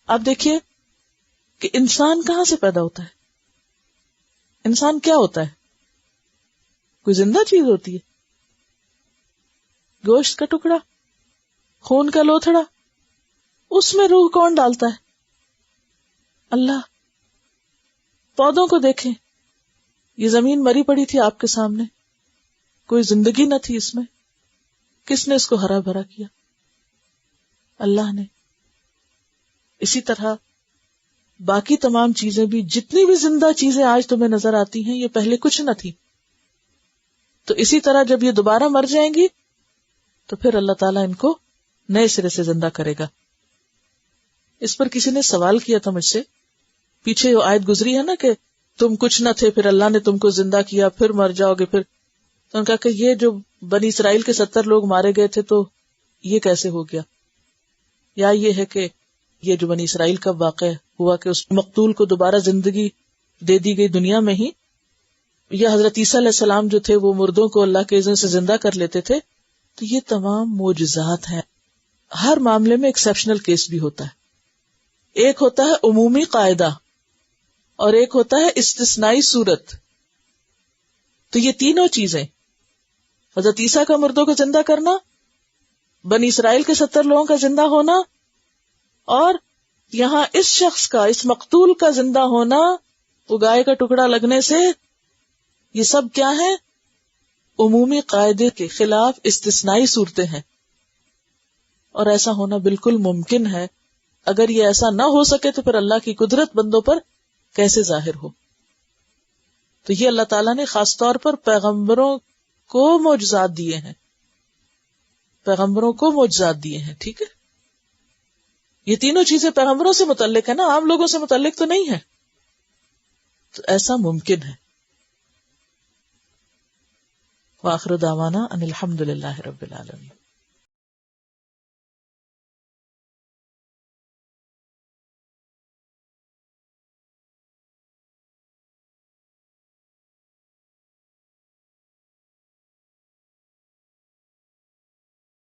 آپ دیکھیے کہ انسان کہاں سے پیدا ہوتا ہے؟ انسان کیا ہوتا ہے؟ کوئی زندہ چیز ہوتی ہے؟ گوشت کا ٹکڑا، خون کا لوتھڑا، اس میں روح کون ڈالتا ہے؟ اللہ. پودوں کو دیکھیں، یہ زمین مری پڑی تھی آپ کے سامنے، کوئی زندگی نہ تھی اس میں، کس نے اس کو ہرا بھرا کیا؟ اللہ نے. اسی طرح باقی تمام چیزیں بھی، جتنی بھی زندہ چیزیں آج تمہیں نظر آتی ہیں یہ پہلے کچھ نہ تھی. تو اسی طرح جب یہ دوبارہ مر جائیں گی تو پھر اللہ تعالیٰ ان کو نئے سرے سے زندہ کرے گا. اس پر کسی نے سوال کیا تھا مجھ سے، پیچھے وہ آیت گزری ہے نا کہ تم کچھ نہ تھے، پھر اللہ نے تم کو زندہ کیا، پھر مر جاؤ گے. پھر تو ان کا کہ یہ جو بنی اسرائیل کے 70 لوگ مارے گئے تھے تو یہ کیسے ہو گیا؟ یا یہ ہے کہ یہ جو بنی اسرائیل کا واقعہ ہوا کہ اس مقتول کو دوبارہ زندگی دے دی گئی دنیا میں ہی، یا حضرت عیسیٰ علیہ السلام جو تھے وہ مردوں کو اللہ کے اذن سے زندہ کر لیتے تھے. تو یہ تمام معجزات ہیں. ہر معاملے میں ایکسیپشنل کیس بھی ہوتا ہے. ایک ہوتا ہے عمومی قاعدہ اور ایک ہوتا ہے استثنائی صورت. تو یہ تینوں چیزیں، حضرت عیسیٰ کا مردوں کو زندہ کرنا، بنی اسرائیل کے 70 لوگوں کا زندہ ہونا، اور یہاں اس شخص کا، اس مقتول کا زندہ ہونا وہ گائے کا ٹکڑا لگنے سے، یہ سب کیا ہے؟ عمومی قاعدے کے خلاف استثنائی صورتیں ہیں. اور ایسا ہونا بالکل ممکن ہے. اگر یہ ایسا نہ ہو سکے تو پھر اللہ کی قدرت بندوں پر کیسے ظاہر ہو؟ تو یہ اللہ تعالیٰ نے خاص طور پر پیغمبروں کو معجزات دیے ہیں، پیغمبروں کو معجزات دیے ہیں. ٹھیک ہے، یہ تینوں چیزیں پیغمبروں سے متعلق ہے نا، عام لوگوں سے متعلق تو نہیں ہے. تو ایسا ممکن ہے. وآخر دعوانا ان الحمد للہ رب العالمین.